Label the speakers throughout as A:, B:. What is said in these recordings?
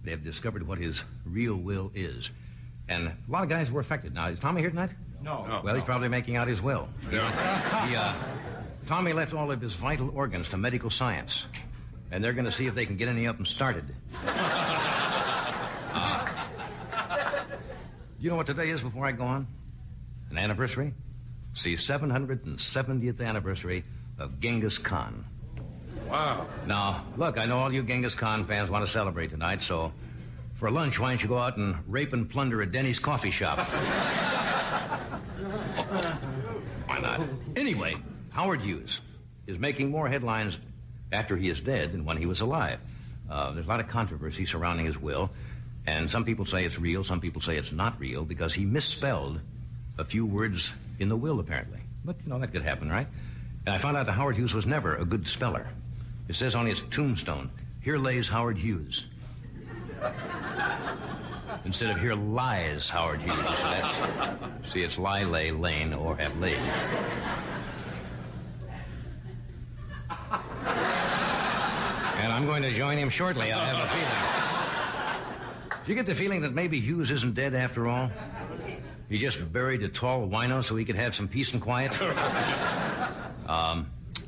A: They have discovered what his real will is. And a lot of guys were affected. Now, is Tommy here tonight?
B: No.
A: Well, he's probably making out his will.
B: Yeah.
A: Tommy left all of his vital organs to medical science. And they're going to see if they can get any of them started. You know what today is before I go on? An anniversary? It's the 770th anniversary of Genghis Khan.
B: Wow.
A: Now, look, I know all you Genghis Khan fans want to celebrate tonight, so for lunch, why don't you go out and rape and plunder a Denny's coffee shop? Why not? Anyway, Howard Hughes is making more headlines after he is dead than when he was alive. There's a lot of controversy surrounding his will, and some people say it's real, some people say it's not real, because he misspelled a few words in the will, apparently. But, you know, that could happen, right? And I found out that Howard Hughes was never a good speller. It says on his tombstone, "Here lays Howard Hughes." Instead of "Here lies Howard Hughes." See, it's lie, lay, lain, or have laid. And I'm going to join him shortly, I have a feeling. Do you get the feeling that maybe Hughes isn't dead after all? He just buried a tall wino so he could have some peace and quiet?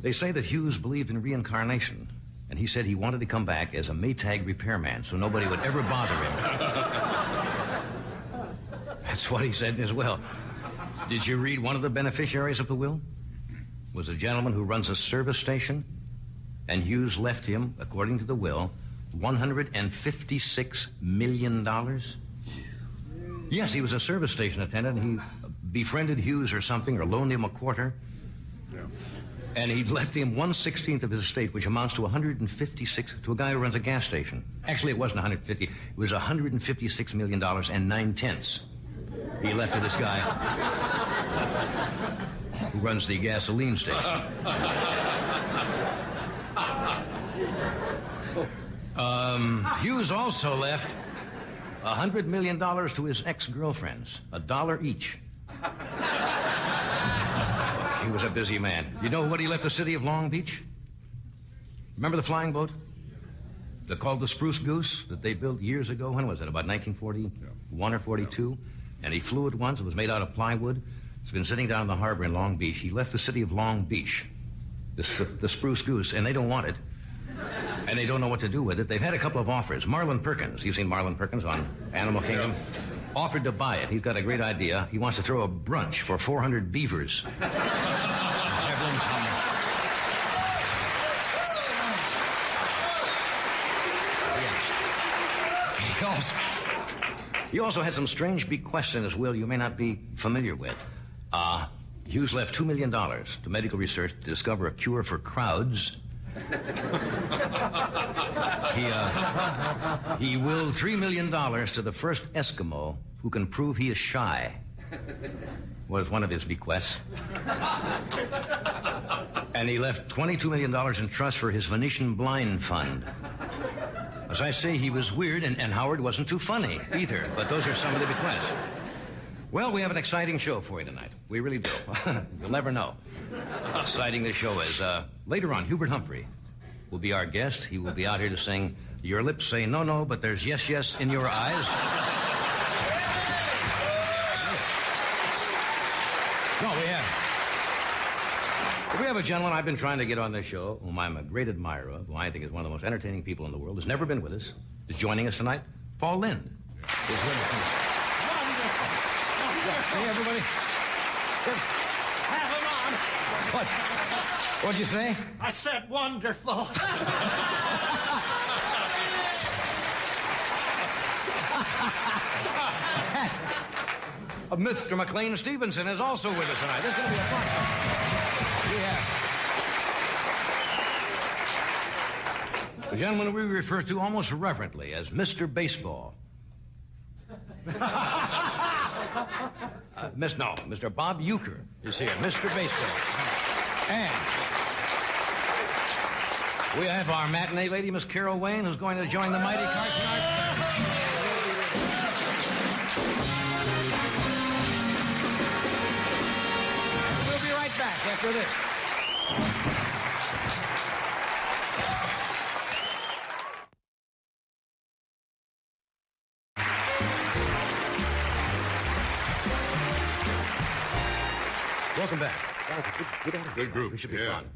A: They say that Hughes believed in reincarnation, and he said he wanted to come back as a Maytag repairman so nobody would ever bother him. That's what he said in his will. Did you read one of the beneficiaries of the will? It was a gentleman who runs a service station, and Hughes left him, according to the will, $156 million. Yes, he was a service station attendant. He befriended Hughes or something, or loaned him a quarter.
B: Yeah.
A: And he left him 1/16 of his estate, which amounts to 156 to a guy who runs a gas station. Actually, it wasn't 150. It was $156 million and 9/10. He left to this guy who runs the gasoline station. Hughes also left $100 million to his ex-girlfriends, $1 each. He was a busy man. You know what he left the city of Long Beach? Remember the flying boat? They're called the Spruce Goose that they built years ago. When was it? About 1941 or 42? And he flew it once. It was made out of plywood. It's been sitting down in the harbor in Long Beach. He left the city of Long Beach, the Spruce Goose, and they don't want it. And they don't know what to do with it. They've had a couple of offers. Marlon Perkins, you've seen Marlon Perkins on Animal Kingdom, offered to buy it. He's got a great idea. He wants to throw a brunch for 400 beavers. He also had some strange bequests in his will you may not be familiar with. Hughes left $2 million to medical research to discover a cure for crowds. He willed $3 million to the first Eskimo who can prove he is shy. Was one of his bequests. And he left $22 million in trust for his Venetian blind fund. As I say, he was weird, and Howard wasn't too funny either, but those are some of the bequests. Well, we have an exciting show for you tonight. We really do. You'll never know how exciting this show is. Later on, Hubert Humphrey will be our guest. He will be out here to sing "Your Lips Say No, No, But There's Yes, Yes in Your Eyes." No, we have a gentleman I've been trying to get on this show, whom I'm a great admirer of, who I think is one of the most entertaining people in the world, has never been with us, is joining us tonight, Paul Lynde. Hey, everybody.
C: Have him on.
A: What? What'd you say?
C: I said wonderful.
A: Mr. Maclean Stevenson is also with us tonight. This is going to be a fun one. We have the gentleman we refer to almost reverently as Mr. Baseball. Mr. Bob Uecker is here. Mr. Baseball. And we have our matinee lady, Miss Carol Wayne, who's going to join the mighty Carson. We'll be right back after this. Welcome back.
B: Good group.
A: It should be
B: Yeah.
A: fun.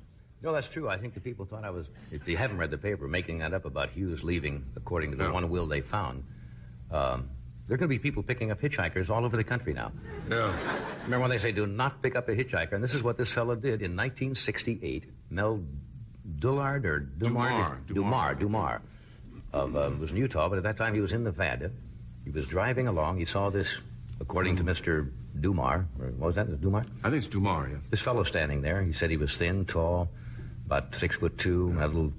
A: No, that's true. I think the people thought I was, if you haven't read the paper, making that up about Hughes leaving according to the
B: No.
A: one will they found. There are going to be people picking up hitchhikers all over the country now.
B: Yeah.
A: Remember when they say do not pick up a hitchhiker? And this is what this fellow did in 1968. Mel Dullard or Dumar? Dumar. Was in Utah, but at that time he was in Nevada. He was driving along. He saw this, according to Mr. Dumar. Or what was that, Dumar?
B: I think it's Dumar, yes.
A: This fellow standing there, he said he was thin, tall, about 6'2", had a little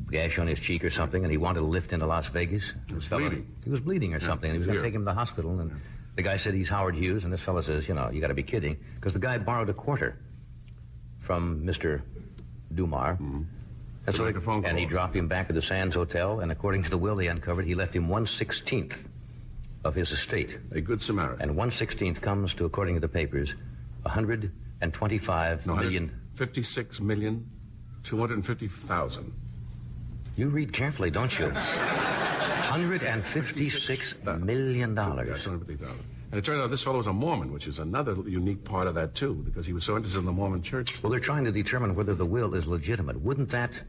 A: gash on his cheek or something, and he wanted to lift into Las Vegas.
B: was
A: This fellow-
B: bleeding.
A: He was bleeding or something, and he was going to
B: Here.
A: take him to the hospital, and the guy said he's Howard Hughes, and this fellow says, you know, you got to be kidding, because the guy borrowed a quarter from Mr. Dumar. And
B: To make a phone
A: and he
B: call.
A: dropped him back at the Sands Hotel, and according to the will they uncovered, he left him 1/16 of his estate.
B: A good Samaritan.
A: And 1/16 comes to, according to the papers, 125 million.
B: 56,250,000.
A: You read carefully, don't you? $156 million.
B: Yeah, 250,000. And it turned out this fellow was a Mormon, which is another unique part of that, too, because he was so interested in the Mormon church.
A: Well, they're trying to determine whether the will is legitimate. Wouldn't that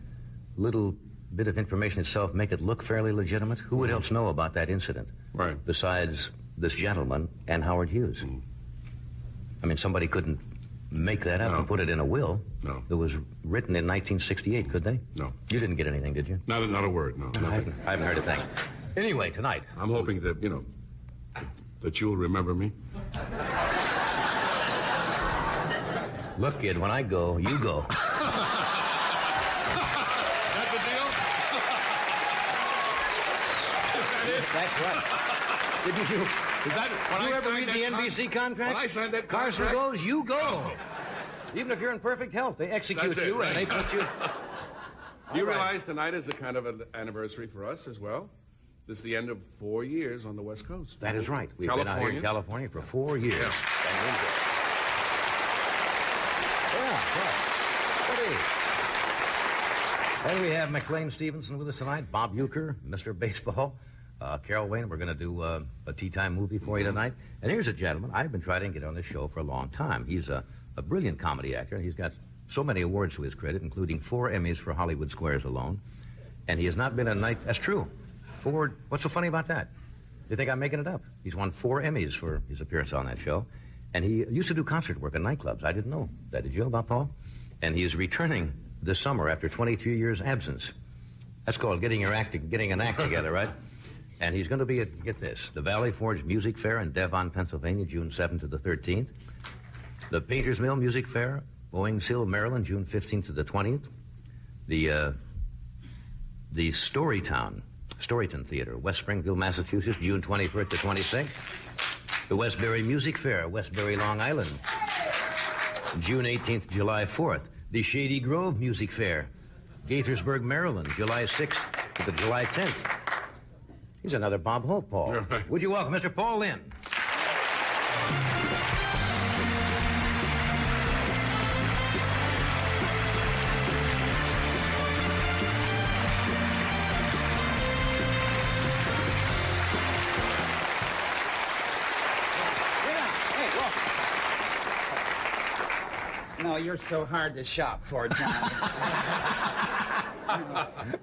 A: little bit of information itself make it look fairly legitimate? Who would else know about that incident?
B: Right.
A: Besides this gentleman and Howard Hughes. I mean, somebody couldn't make that up
B: No.
A: and put it in a will.
B: No.
A: That was written in 1968, could they?
B: No.
A: You didn't get anything, did you?
B: Not a word, no.
A: I
B: Nothing.
A: haven't heard a thing. Anyway, tonight.
B: I'm hoping that, that you'll remember me.
A: Look, kid, when I go, you go.
B: That's the deal?
A: That's right. Didn't you?
B: Is that,
A: Did you ever read the NBC contract?
B: When I signed that
A: Carson
B: contract?
A: goes, you go. Even if you're in perfect health, they execute
B: That's it,
A: you
B: right.
A: and they put you.
B: You
A: All right.
B: realize tonight is a kind of an anniversary for us as well? This is the end of 4 years on the West Coast.
A: That is right. We've been out here in California for 4 years.
B: Yeah.
A: And we have Maclean Stevenson with us tonight, Bob Uecker, Mr. Baseball, Carol Wayne. We're going to do a tea time movie for you tonight. And here's a gentleman I've been trying to get on this show for a long time. He's a brilliant comedy actor. He's got so many awards to his credit, including 4 Emmys for Hollywood Squares alone. And he has not been a night. That's true. 4. What's so funny about that? You think I'm making it up? He's won 4 Emmys for his appearance on that show. And he used to do concert work in nightclubs. I didn't know that. Did you know about Paul? And he is returning this summer after 23 years absence. That's called getting an act together, right? And he's going to be at, get this, the Valley Forge Music Fair in Devon, Pennsylvania, June 7th to the 13th. The Painters Mill Music Fair, Owings Hill, Maryland, June 15th to the 20th. The Storyton Theater, West Springfield, Massachusetts, June 21st to 26th. The Westbury Music Fair, Westbury, Long Island, June 18th, July 4th. The Shady Grove Music Fair, Gaithersburg, Maryland, July 6th to the July 10th. He's another Bob Hope, Paul.
B: Yeah, right.
A: Would you welcome Mr. Paul Lynde?
D: No, you're so hard to shop for, John.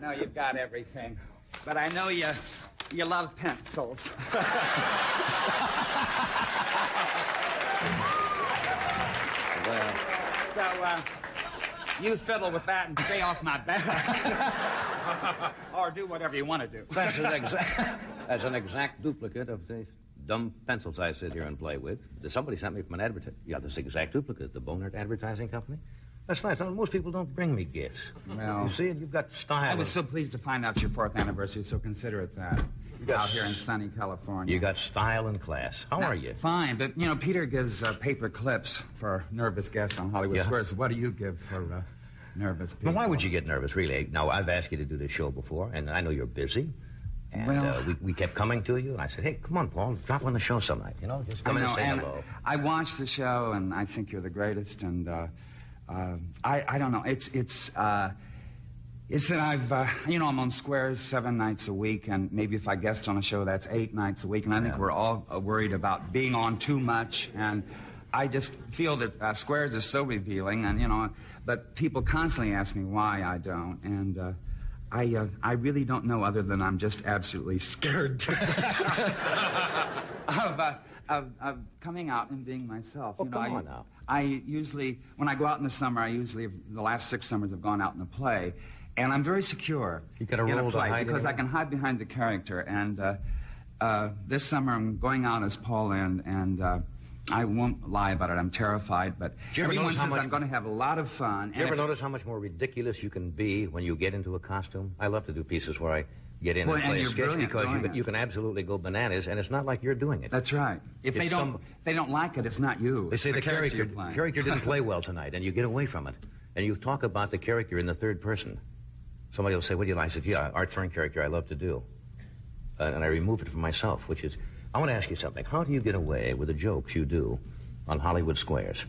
D: No, you've got everything. But I know you love pencils. So, you fiddle with that and stay off my back. Or do whatever you want to do.
A: That's an exact duplicate of the dumb pencils I sit here and play with. Somebody sent me from an advertising. Yeah, this exact duplicate, the Bonert Advertising Company. That's nice. Most people don't bring me gifts.
D: Well,
A: you see it? You've got style.
D: I was so pleased to find out your 4th anniversary, so consider it that.
A: got
D: Out here in sunny California.
A: You got style and class. How are you?
D: Fine, but, Peter gives paper clips for nervous guests on Hollywood
A: Yeah.
D: Squares. What do you give for nervous people?
A: Now, why would you get nervous, really? Now, I've asked you to do this show before, and I know you're busy. And
D: Well-
A: we kept coming to you, and I said, hey, come on, Paul, drop on the show some night. Just come in and say hello.
D: I watched the show, and I think you're the greatest, and I don't know. It's that I've, I'm on Squares 7 nights a week, and maybe if I guest on a show, that's 8 nights a week, and I think we're all worried about being on too much, and I just feel that squares are so revealing, and but people constantly ask me why I don't, and I really don't know, other than I'm just absolutely scared to death of coming out and being myself.
A: Oh, come on now.
D: I usually, when I go out in the summer, the last 6 summers I've gone out in a play, and I'm very secure
A: You got a
D: in
A: role
D: a
A: to
D: play
A: hide
D: because I
A: anywhere?
D: can hide behind the character. And this summer I'm going out as Paul Lynde, and I won't lie about it. I'm terrified, but
A: you ever
D: everyone
A: notice how
D: says
A: much-
D: I'm going to have a lot of fun.
A: Do you ever notice how much more ridiculous you can be when you get into a costume? I love to do pieces where I get in
D: Well,
A: and
D: and
A: play a
D: you're
A: sketch
D: brilliant
A: because
D: doing it.
A: you can absolutely go bananas, and it's not like you're doing it.
D: That's right. If
A: It's
D: they don't like it, it's not you.
A: They say
D: It's
A: the character
D: you're playing.
A: didn't play well tonight, and you get away from it. And you talk about the character in the third person. Somebody will say, what do you like? I said, yeah, Art Fern character I love to do. And I remove it from myself, which is, I want to ask you something. How do you get away with the jokes you do on Hollywood Squares?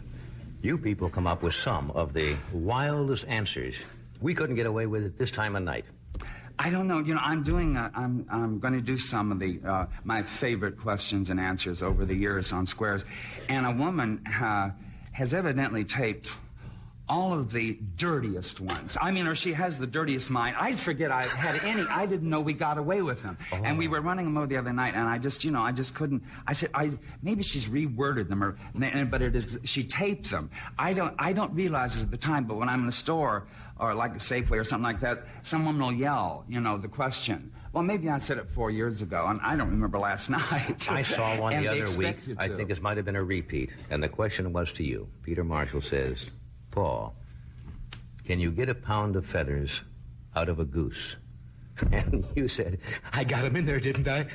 A: You people come up with some of the wildest answers. We couldn't get away with it this time of night.
D: I don't know. I'm doing. I'm going to do some of the my favorite questions and answers over the years on Squares, and a woman has evidently taped all of the dirtiest ones. I mean, or she has the dirtiest mind. I forget I had any. I didn't know we got away with them.
A: Oh.
D: And we were running them over the other night, and I just couldn't. I said, maybe she's reworded them, but it is. She taped them. I don't realize it at the time, but when I'm in a store or like a Safeway or something like that, some woman will yell, the question. Well, maybe I said it 4 years ago, and I don't remember last night.
A: I saw one
D: And
A: the
D: they
A: other week.
D: expect you
A: I
D: to.
A: think this might have been a repeat. And the question was to you. Peter Marshall says, Paul, can you get a pound of feathers out of a goose? And you said, I got him in there, didn't I?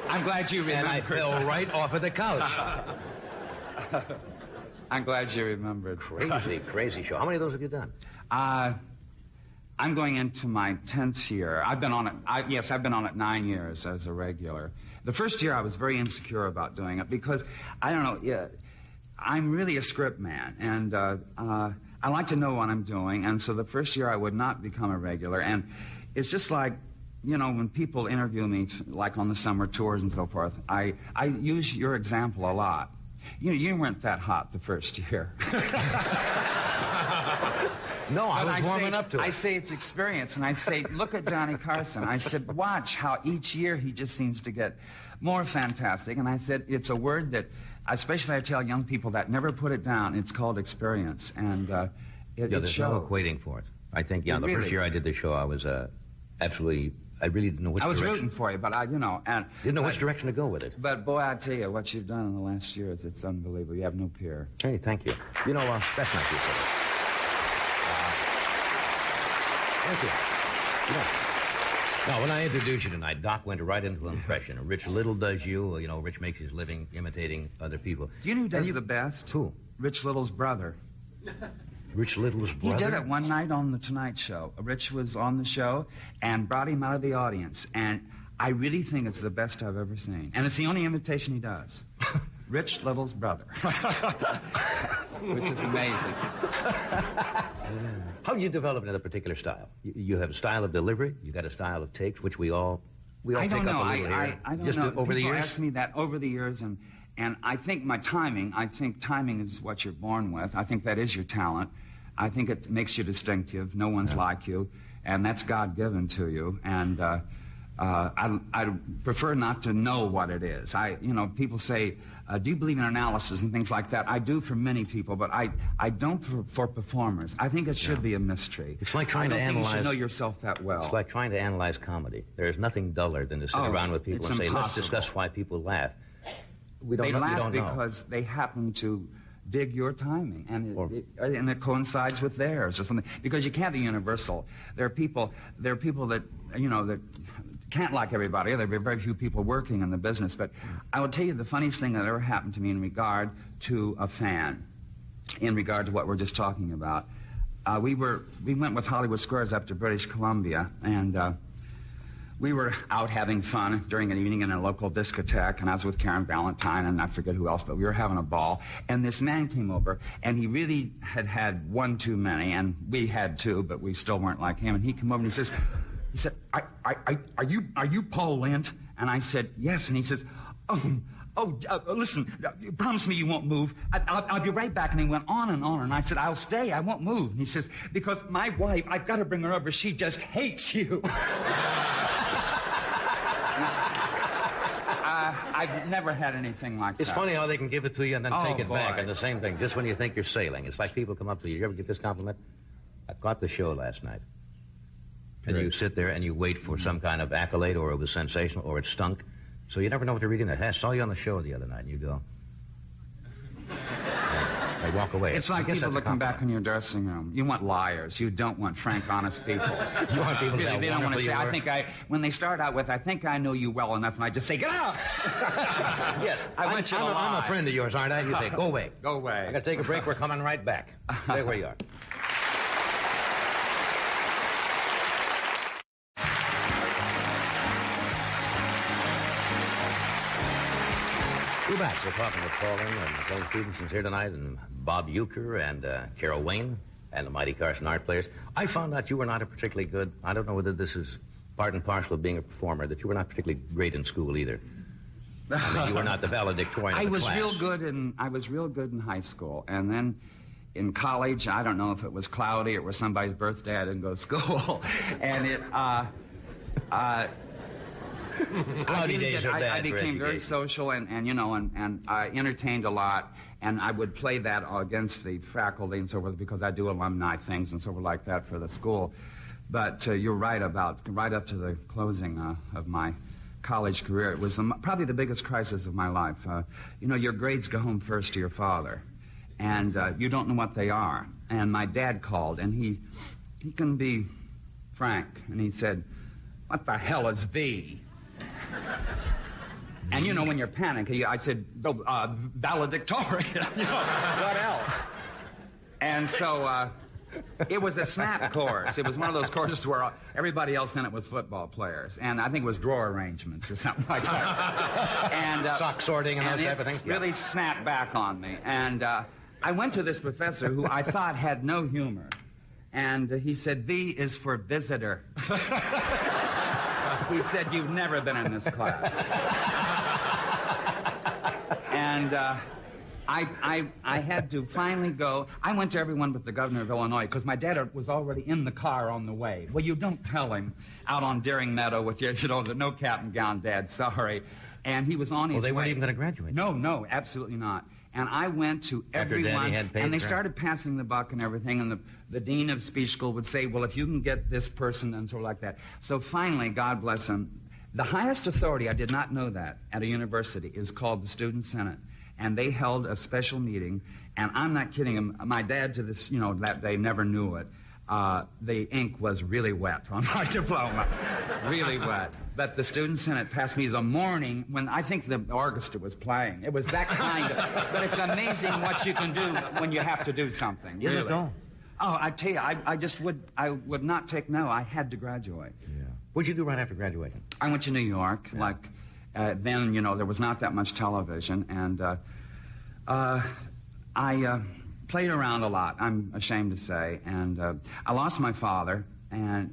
D: I'm glad you remembered.
A: And I fell right off of the couch.
D: I'm glad you remembered.
A: Crazy show. How many of those have you done?
D: I'm going into my 10th year. I've been on it. I've been on it 9 years as a regular. The first year I was very insecure about doing it because I don't know. Yeah, I'm really a script man, and I like to know what I'm doing. And so the first year I would not become a regular. And it's just like, when people interview me, like on the summer tours and so forth, I use your example a lot. You weren't that hot the first year.
A: No, I
D: But
A: was warming up to it.
D: I say it's experience, and I say, look at Johnny Carson. I said, watch how each year he just seems to get more fantastic. And I said, it's a word that, especially I tell young people that, never put it down. It's called experience, and it
A: there's
D: shows.
A: no equating for it. I think, the
D: Really?
A: first year I did the show, I was absolutely, I really didn't know which
D: I was
A: direction.
D: rooting for you, but and
A: Didn't know which direction to go with it.
D: But boy, I tell you, what you've done in the last years, it's unbelievable. You have no peer.
A: Hey, thank you. That's nice of you, sir. Thank you. Now, when I introduced you tonight, Doc went right into an impression. Rich Little does you. Rich makes his living imitating other people.
D: Do you know who does the best?
A: Who?
D: Rich Little's brother.
A: Rich Little's brother?
D: He did it one night on The Tonight Show. Rich was on the show and brought him out of the audience. And I really think it's the best I've ever seen. And it's the only imitation he does. Rich Little's brother. Which is amazing.
A: How do you develop into a particular style? You have a style of delivery. You got a style of takes, which we all
D: I
A: pick
D: don't know.
A: up a little here.
D: I don't
A: Just
D: know.
A: over the
D: People
A: years.
D: ask me that over the years, and I think timing is what you're born with. I think that is your talent. I think it makes you distinctive. No one's like you, and that's God-given to you. And I prefer not to know what it is. People say, do you believe in analysis and things like that? I do for many people, but I don't for performers. I think it should be a mystery.
A: It's like trying
D: I
A: to
D: don't think you
A: analyze-
D: should know yourself that well.
A: It's like trying to analyze comedy. There's nothing duller than to sit around with people
D: it's
A: and say, let's
D: impossible.
A: discuss why people laugh. We don't
D: They
A: know.
D: laugh
A: we don't know.
D: because they happen to dig your timing, and it coincides with theirs or something. Because you can't be universal. There are people that that can't like everybody. There are very few people working in the business. But I will tell you the funniest thing that ever happened to me in regard to a fan, in regard to what we're just talking about. We went with Hollywood Squares up to British Columbia, and we were out having fun during an evening in a local discotheque, and I was with Karen Valentine, and I forget who else, but we were having a ball. And this man came over, and he really had one too many, and we had two, but we still weren't like him. And he came over and he said, are you Paul Lynde? And I said, yes. And he says, Oh, listen, promise me you won't move. I'll be right back. And he went on and on. And I said, I'll stay. I won't move. And he says, because my wife, I've got to bring her over. She just hates you. I've never had anything like that.
A: It's funny how they can give it to you and then take it
D: boy.
A: back. And the same thing, just when you think you're sailing. It's like people come up to you. You ever get this compliment? I caught the show last night. And you sit there and you wait for some kind of accolade, or it was sensational, or it stunk. So you never know what they're reading. I saw you on the show the other night, and you go. They walk away.
D: It's like people looking back in your dressing room. You want liars. You don't want frank, honest people.
A: You want people to
D: They don't want to say, when they start out with, I think I know you well enough, and I just say, get out!
A: Yes,
D: I want you to lie.
A: I'm a friend of yours, aren't I? You say, go away.
D: Go away.
A: I got to take a break. We're coming right back. Stay where you are. We're back. We're talking with Paul Lynde and Maclean Stevenson's here tonight, and Bob Uecker and Carol Wayne and the mighty Carson art players. I found out you were not a particularly good, I don't know whether this is part and parcel of being a performer, that you were not particularly great in school either. I mean, you were not the valedictorian of the class.
D: I was real good in high school, and then in college, I don't know if it was cloudy or it was somebody's birthday, I didn't go to school, and it,
A: Cloudy days are bad
D: I became very social, and I entertained a lot, and I would play that against the faculty and so forth, because I do alumni things and so forth like that for the school. But you're right about right up to the closing of my college career. It was probably the biggest crisis of my life. Your grades go home first to your father, and you don't know what they are. And my dad called, and he can be frank, and he said, "What the hell is V?" And when you're panicking, I said, valedictorian. What else? And so it was a snap course. It was one of those courses where everybody else in it was football players. And I think it was drawer arrangements or something like that. And
A: sock sorting and that type of thing.
D: Really snapped back on me. And I went to this professor who I thought had no humor. And he said, V is for visitor. He said, you've never been in this class. And I had to finally go. I went to everyone but the governor of Illinois, because my dad was already in the car on the way. Well, you don't tell him out on Deering Meadow with your, the no cap and gown, Dad, sorry. And he was on his way.
A: Well, they weren't even going to graduate.
D: No, absolutely not. And I went to everyone, and they started passing the buck and everything, and the dean of speech school would say, well, if you can get this person, and sort of like that. So finally, God bless him, the highest authority, I did not know that, at a university is called the Student Senate. And they held a special meeting, and I'm not kidding him, my dad to this, that day never knew it. The ink was really wet on my diploma, really wet. But the Student Senate passed me the morning when I think the orchestra was playing. It was that kind of, but it's amazing what you can do when you have to do something.
A: Is it though?
D: Oh, I tell you, I would not take no. I had to graduate.
A: Yeah. What'd you do right after graduation?
D: I went to New York. Yeah. Then, there was not that much television, and I played around a lot, I'm ashamed to say, and I lost my father, and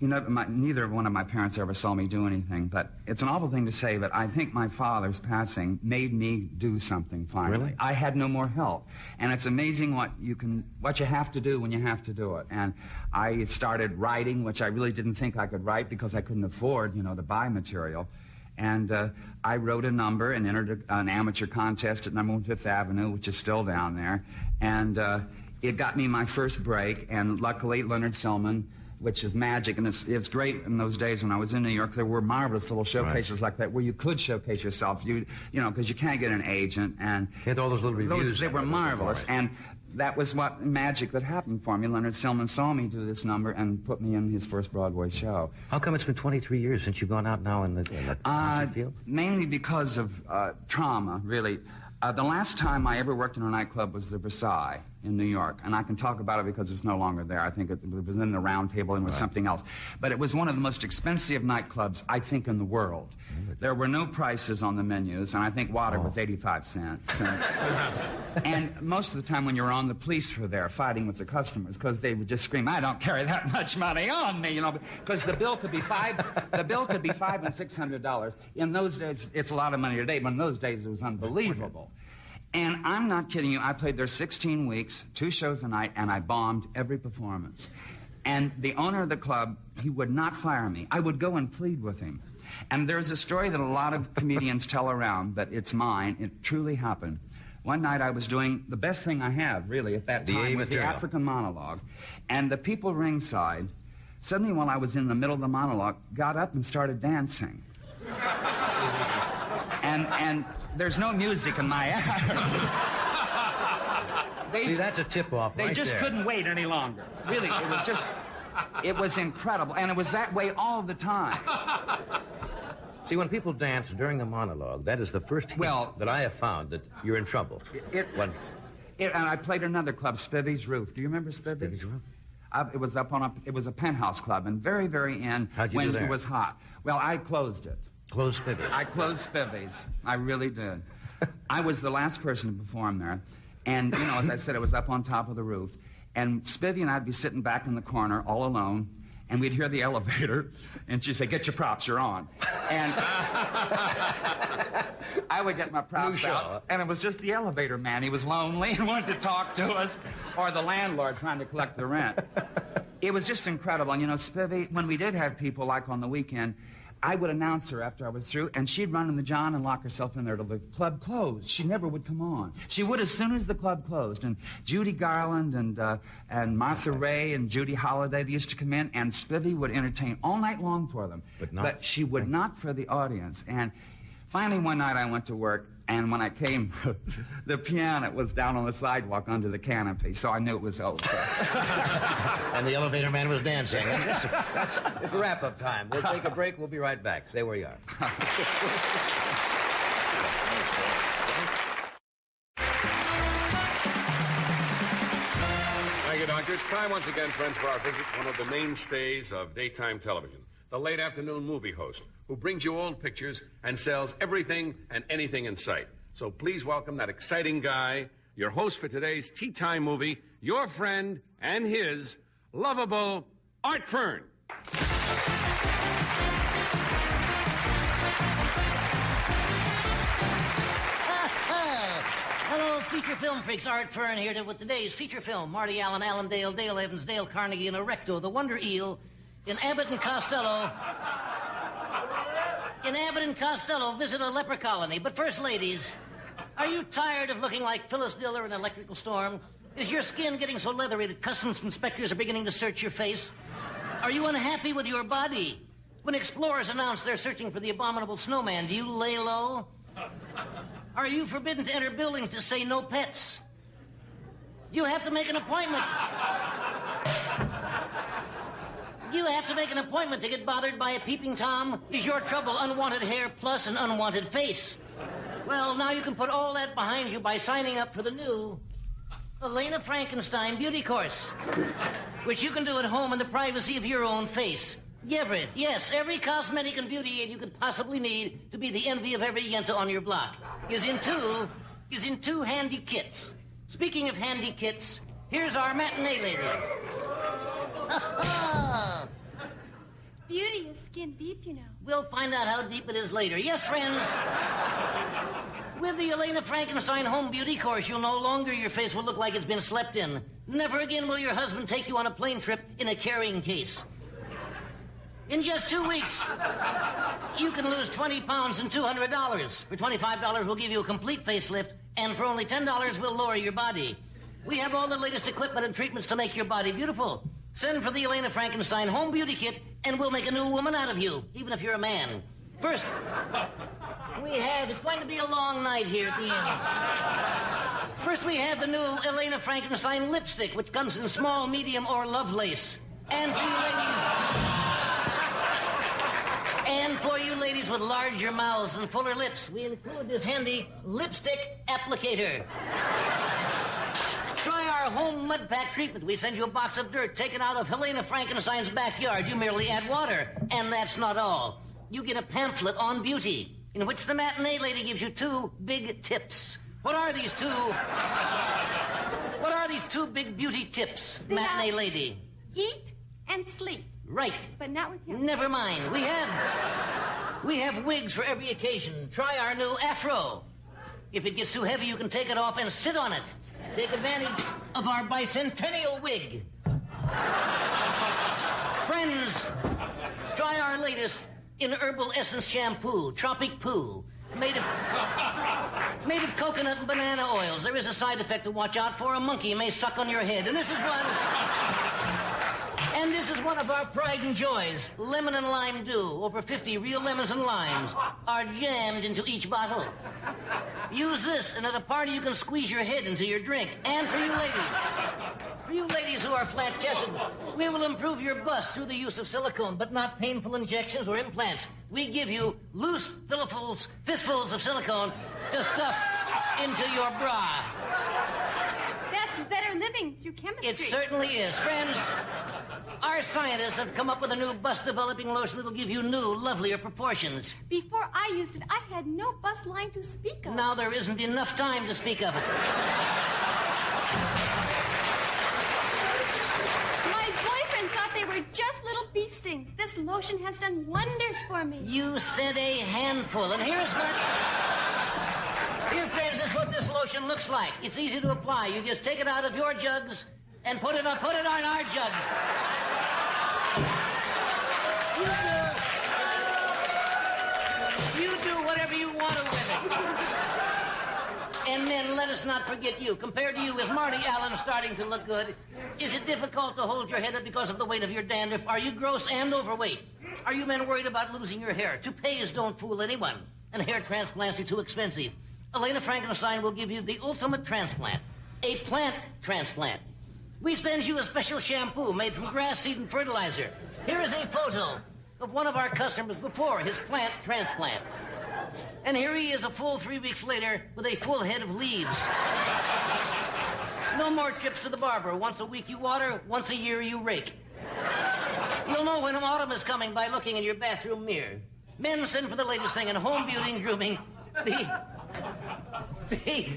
D: neither one of my parents ever saw me do anything, but it's an awful thing to say, but I think my father's passing made me do something finally.
A: Really?
D: I had no more help, and it's amazing what you have to do when you have to do it. And I started writing, which I really didn't think I could write because I couldn't afford, to buy material. And I wrote a number and entered an amateur contest at number 1 Fifth Avenue, which is still down there. And it got me my first break. And luckily, Leonard Stillman, which is magic, and it's great in those days when I was in New York. There were marvelous little showcases like that where you could showcase yourself. Because you can't get an agent. And
A: you had all those little reviews.
D: They were marvelous. And that was what magic that happened for me. Leonard Stillman saw me do this number and put me in his first Broadway show.
A: How come it's been 23 years since you've gone out now in the concert field?
D: Mainly because of trauma, really. The last time I ever worked in a nightclub was the Versailles. in New York. And I can talk about it because it's no longer there. I think it was in the Round Table and was something else. But it was one of the most expensive nightclubs, I think, in the world. There were no prices on the menus, and I think water was 85 cents. And most of the time when you were on, the police were there fighting with the customers because they would just scream, "I don't carry that much money on me," you know, because the bill could be $500 and $600. In those days, it's a lot of money today, but in those days it was unbelievable. And I'm not kidding you, I played there 16 weeks, 2 shows a night, and I bombed every performance. And the owner of the club, he would not fire me. I would go and plead with him. And there's a story that a lot of comedians tell around, but it's mine. It truly happened. One night I was doing the best thing I have, really, at that time, was the African monologue. And the people ringside, suddenly while I was in the middle of the monologue, got up and started dancing. And there's no music in my act.
A: See, that's a tip-off
D: They
A: right
D: just
A: there.
D: couldn't wait any longer. Really, it was incredible. And it was that way all the time.
A: See, when people dance during a monologue, that is the first hint that I have found that you're in trouble.
D: And I played another club, Spivvy's Roof. Do you remember Spivvy's?
A: Spivvy's Roof?
D: It was it was a penthouse club, and very, very in
A: How'd you
D: when
A: do there?
D: it was hot. Well, I closed it.
A: Close Spivvy's.
D: I closed Spivvy's. I really did. I was the last person to perform there. And, you know, as I said, it was up on top of the roof. And Spivvy and I'd be sitting back in the corner all alone, and we'd hear the elevator, and she'd say, "Get your props, you're on." And I would get my props out, and it was just the elevator man. He was lonely and wanted to talk to us, or the landlord trying to collect the rent. It was just incredible. And, you know, Spivvy, when we did have people, like on the weekend, I would announce her after I was through, and she'd run in the John and lock herself in there till the club closed. She never would come on. She would as soon as the club closed. And Judy Garland and Martha Ray and Judy Holliday, they used to come in, and Spivvy would entertain all night long for them. But she would not for the audience. And finally, one night I went to work, and when I came, the piano was down on the sidewalk under the canopy, so I knew it was over.
A: And the elevator man was dancing. It's wrap-up time. We'll take a break. We'll be right back. Stay where you are.
B: Thank you, Doctor. It's time once again, friends, for our visit to one of the mainstays of daytime television, the late afternoon movie host, who brings you old pictures and sells everything and anything in sight. So please welcome that exciting guy, your host for today's Tea Time movie, your friend and his lovable Art Fern.
E: Hello, feature film freaks. Art Fern here with today's feature film. Marty Allen, Alan Dale, Dale Evans, Dale Carnegie, and Erecto, the Wonder Eel, in Abbott and Costello. In Abbott and Costello, visit a leper colony. But first, ladies, are you tired of looking like Phyllis Diller in Electrical Storm? Is your skin getting so leathery that customs inspectors are beginning to search your face? Are you unhappy with your body? When explorers announce they're searching for the abominable snowman, do you lay low? Are you forbidden to enter buildings that say no pets? You have to make an appointment. You have to make an appointment to get bothered by a peeping Tom? Is your trouble unwanted hair plus an unwanted face? Well, now you can put all that behind you by signing up for the new Elena Frankenstein beauty course, which you can do at home in the privacy of your own face. Every cosmetic and beauty aid you could possibly need to be the envy of every yenta on your block is in two handy kits. Speaking of handy kits, here's our matinee lady.
F: Beauty is skin deep, you know.
E: We'll find out how deep it is later. Yes, friends. With the Elena Frankenstein home beauty course, you'll no longer your face will look like it's been slept in. Never again will your husband take you on a plane trip in a carrying case. In just 2 weeks, you can lose 20 pounds and $200. For $25, we'll give you a complete facelift, and for only $10, we'll lower your body. We have all the latest equipment and treatments to make your body beautiful. Send for the Elena Frankenstein home beauty kit, and we'll make a new woman out of you, even if you're a man. First, it's going to be a long night here at the end. First, we have the new Elena Frankenstein lipstick, which comes in small, medium, or Lovelace. And for you ladies with larger mouths and fuller lips, we include this handy lipstick applicator. Try our home mud pack treatment. We send you a box of dirt taken out of Helena Frankenstein's backyard. You merely add water. And that's not all. You get a pamphlet on beauty, in which the matinee lady gives you 2 big tips. What are these two big beauty tips, matinee lady?
F: Eat and sleep.
E: Right.
F: But not with him.
E: Never mind. We have wigs for every occasion. Try our new afro. If it gets too heavy, you can take it off and sit on it. Take advantage of our bicentennial wig. Friends, try our latest in herbal essence shampoo, Tropic Poo, made of coconut and banana oils. There is a side effect to watch out for. A monkey may suck on your head. And this is one of our pride and joys. Lemon and lime dew. Over 50 real lemons and limes are jammed into each bottle. Use this, and at a party you can squeeze your head into your drink. And for you ladies who are flat-chested, we will improve your bust through the use of silicone, but not painful injections or implants. We give you loose fistfuls of silicone to stuff into your bra.
F: That's better living through chemistry.
E: It certainly is. Friends, our scientists have come up with a new bust-developing lotion that'll give you new, lovelier proportions.
F: Before I used it, I had no bust line to speak of.
E: Now there isn't enough time to speak of it.
F: My boyfriend thought they were just little bee stings. This lotion has done wonders for me.
E: You said a handful, and here, friends, is what this lotion looks like. It's easy to apply. You just take it out of your jugs and put it on our jugs. You do whatever you want to with it. And men, let us not forget you. Compared to you, is Marty Allen starting to look good? Is it difficult to hold your head up because of the weight of your dandruff? Are you gross and overweight? Are you men worried about losing your hair? Toupees don't fool anyone, and hair transplants are too expensive. Elena Frankenstein will give you the ultimate transplant, a plant transplant. We send you a special shampoo made from grass seed and fertilizer. Here is a photo of one of our customers before his plant transplant. And here he is a full 3 weeks later with a full head of leaves. No more trips to the barber. Once a week you water, once a year you rake. You'll know when autumn is coming by looking in your bathroom mirror. Men, send for the latest thing in home beauty and grooming, the Fix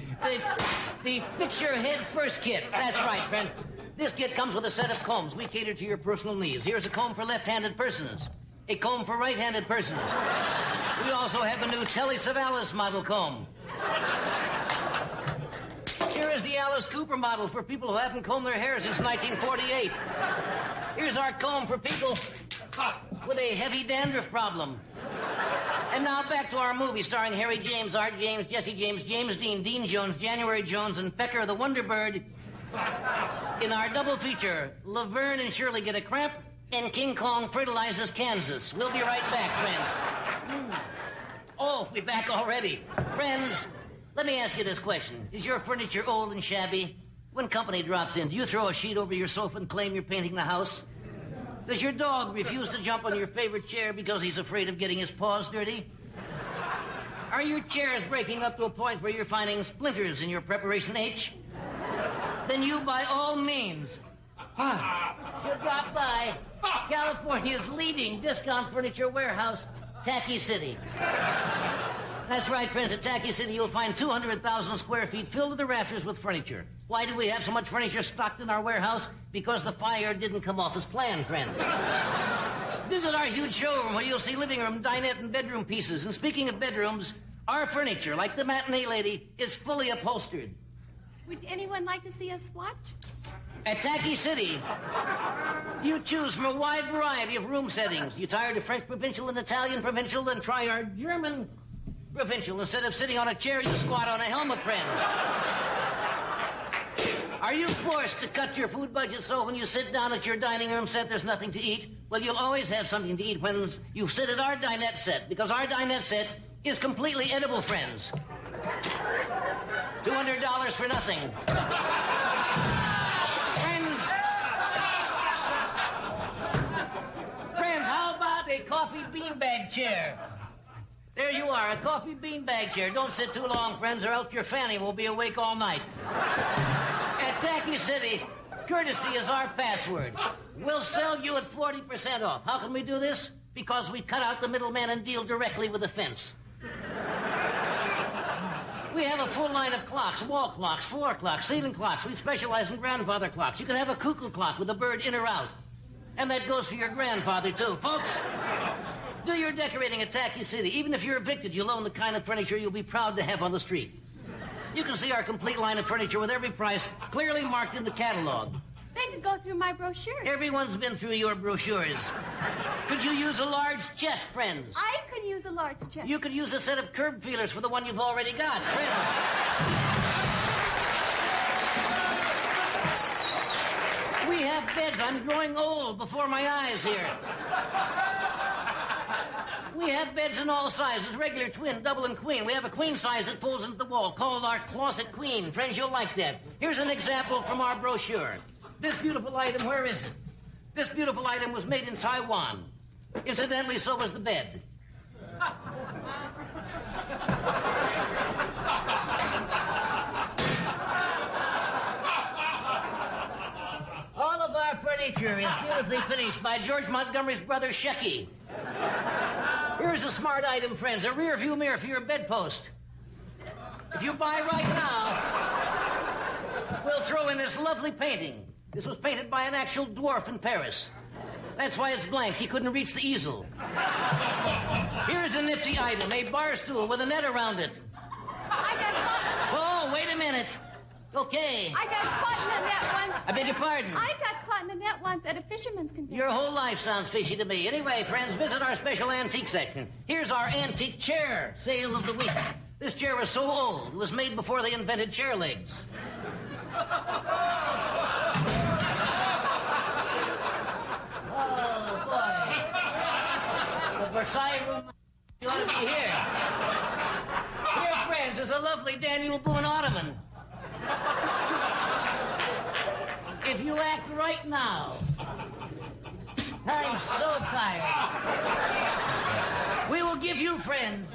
E: Your Head First Kit. That's right, friend. This kit comes with a set of combs. We cater to your personal needs. Here's a comb for left-handed persons, a comb for right-handed persons. We also have the new Telly Savalas model comb. Here is the Alice Cooper model for people who haven't combed their hair since 1948. Here's our comb for people with a heavy dandruff problem. And now back to our movie starring Harry James, Art James, Jesse James, James Dean, Dean Jones, January Jones, and Pecker the Wonder Bird. In our double feature, Laverne and Shirley Get a Cramp, and King Kong Fertilizes Kansas. We'll be right back, friends. Oh, we're back already. Friends, let me ask you this question. Is your furniture old and shabby? When company drops in, do you throw a sheet over your sofa and claim you're painting the house? Does your dog refuse to jump on your favorite chair because he's afraid of getting his paws dirty? Are your chairs breaking up to a point where you're finding splinters in your preparation H? Then you, by all means, should drop by California's leading discount furniture warehouse, Tacky City. That's right, friends. At Tacky City, you'll find 200,000 square feet filled to the rafters with furniture. Why do we have so much furniture stocked in our warehouse? Because the fire didn't come off as planned, friends. Visit our huge showroom where you'll see living room, dinette, and bedroom pieces. And speaking of bedrooms, our furniture, like the matinee lady, is fully upholstered.
F: Would anyone like to see a swatch?
E: At Tacky City, you choose from a wide variety of room settings. You tired of French provincial and Italian provincial? Then try our German provincial. Instead of sitting on a chair, you squat on a helmet, friend. Are you forced to cut your food budget so when you sit down at your dining room set, there's nothing to eat? Well, you'll always have something to eat when you sit at our dinette set, because our dinette set is completely edible, friends. $200 for nothing. Friends, how about a coffee beanbag chair? There you are, a coffee beanbag chair. Don't sit too long, friends, or else your fanny will be awake all night. At Tacky City, courtesy is our password. We'll sell you at 40% off. How can we do this? Because we cut out the middleman and deal directly with the fence. We have a full line of clocks, wall clocks, floor clocks, ceiling clocks. We specialize in grandfather clocks. You can have a cuckoo clock with a bird in or out. And that goes for your grandfather, too. Folks, do your decorating at Tacky City. Even if you're evicted, you'll own the kind of furniture you'll be proud to have on the street. You can see our complete line of furniture with every price clearly marked in the catalog.
F: They could go through my brochures.
E: Everyone's been through your brochures. Could you use a large chest, friends?
F: I could use a large chest.
E: You could use a set of curb feelers for the one you've already got, friends. We have beds. I'm growing old before my eyes here. We have beds in all sizes, regular, twin, double, and queen. We have a queen size that folds into the wall, called our closet queen. Friends, you'll like that. Here's an example from our brochure. This beautiful item, where is it? This beautiful item was made in Taiwan. Incidentally, so was the bed. All of our furniture is beautifully finished by George Montgomery's brother, Shecky. Here's a smart item, friends, a rear view mirror for your bedpost. If you buy right now, we'll throw in this lovely painting. This was painted by an actual dwarf in Paris. That's why it's blank. He couldn't reach the easel. Here's a nifty item, a bar stool with a net around it.
F: I got caught.
E: Oh, wait a minute. Okay.
F: I got caught in a net once.
E: I beg your pardon.
F: I got caught in a net once at a fisherman's convention.
E: Your whole life sounds fishy to me. Anyway, friends, visit our special antique section. Here's our antique chair sale of the week. This chair was so old, it was made before they invented chair legs. Oh, boy. The Versailles room, you ought to be here. Here, friends, is a lovely Daniel Boone ottoman. If you act right now, I'm so tired. We will give you friends.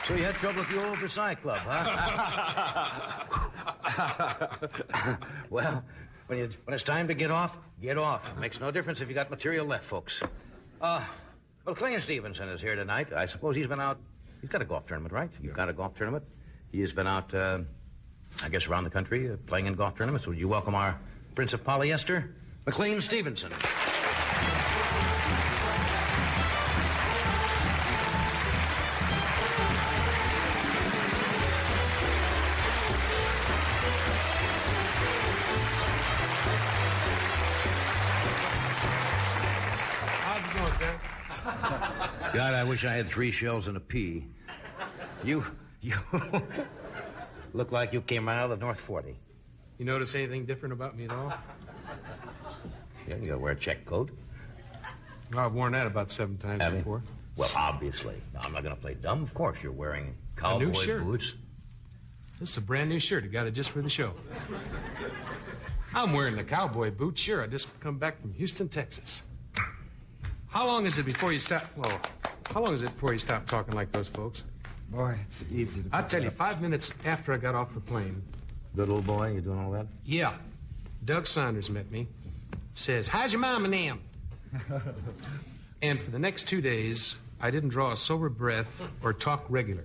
A: So you had trouble with the old Versailles Club, huh? Well, when it's time to get off, get off. It makes no difference if you got material left, folks. Maclean Stevenson is here tonight. I suppose he's been out. He's got a golf tournament, right? You've got a golf tournament. He has been out, I guess, around the country playing in golf tournaments. Would you welcome our Prince of Polyester, Maclean Stevenson? God, I wish I had 3 shells and a pea. You look like you came right out of the North 40.
G: You notice anything different about me at all?
A: Yeah, you gotta wear a check coat.
G: Well, I've worn that about 7 times
A: Have you?
G: before.
A: Well, obviously. No, I'm not gonna play dumb. Of course, you're wearing cowboy
G: shirt.
A: boots.
G: This is a brand new shirt. I got it just for the show. I'm wearing the cowboy boots. Sure, I just come back from Houston, Texas. How long is it before you stop? Well, how long is it before you stop talking like those folks?
D: Boy, it's easy to...
G: I'll tell you, 5 minutes after I got off the plane.
A: Good little boy, you doing all that?
G: Yeah. Doug Saunders met me. Says, how's your mom and them? And for the next 2 days, I didn't draw a sober breath or talk regular.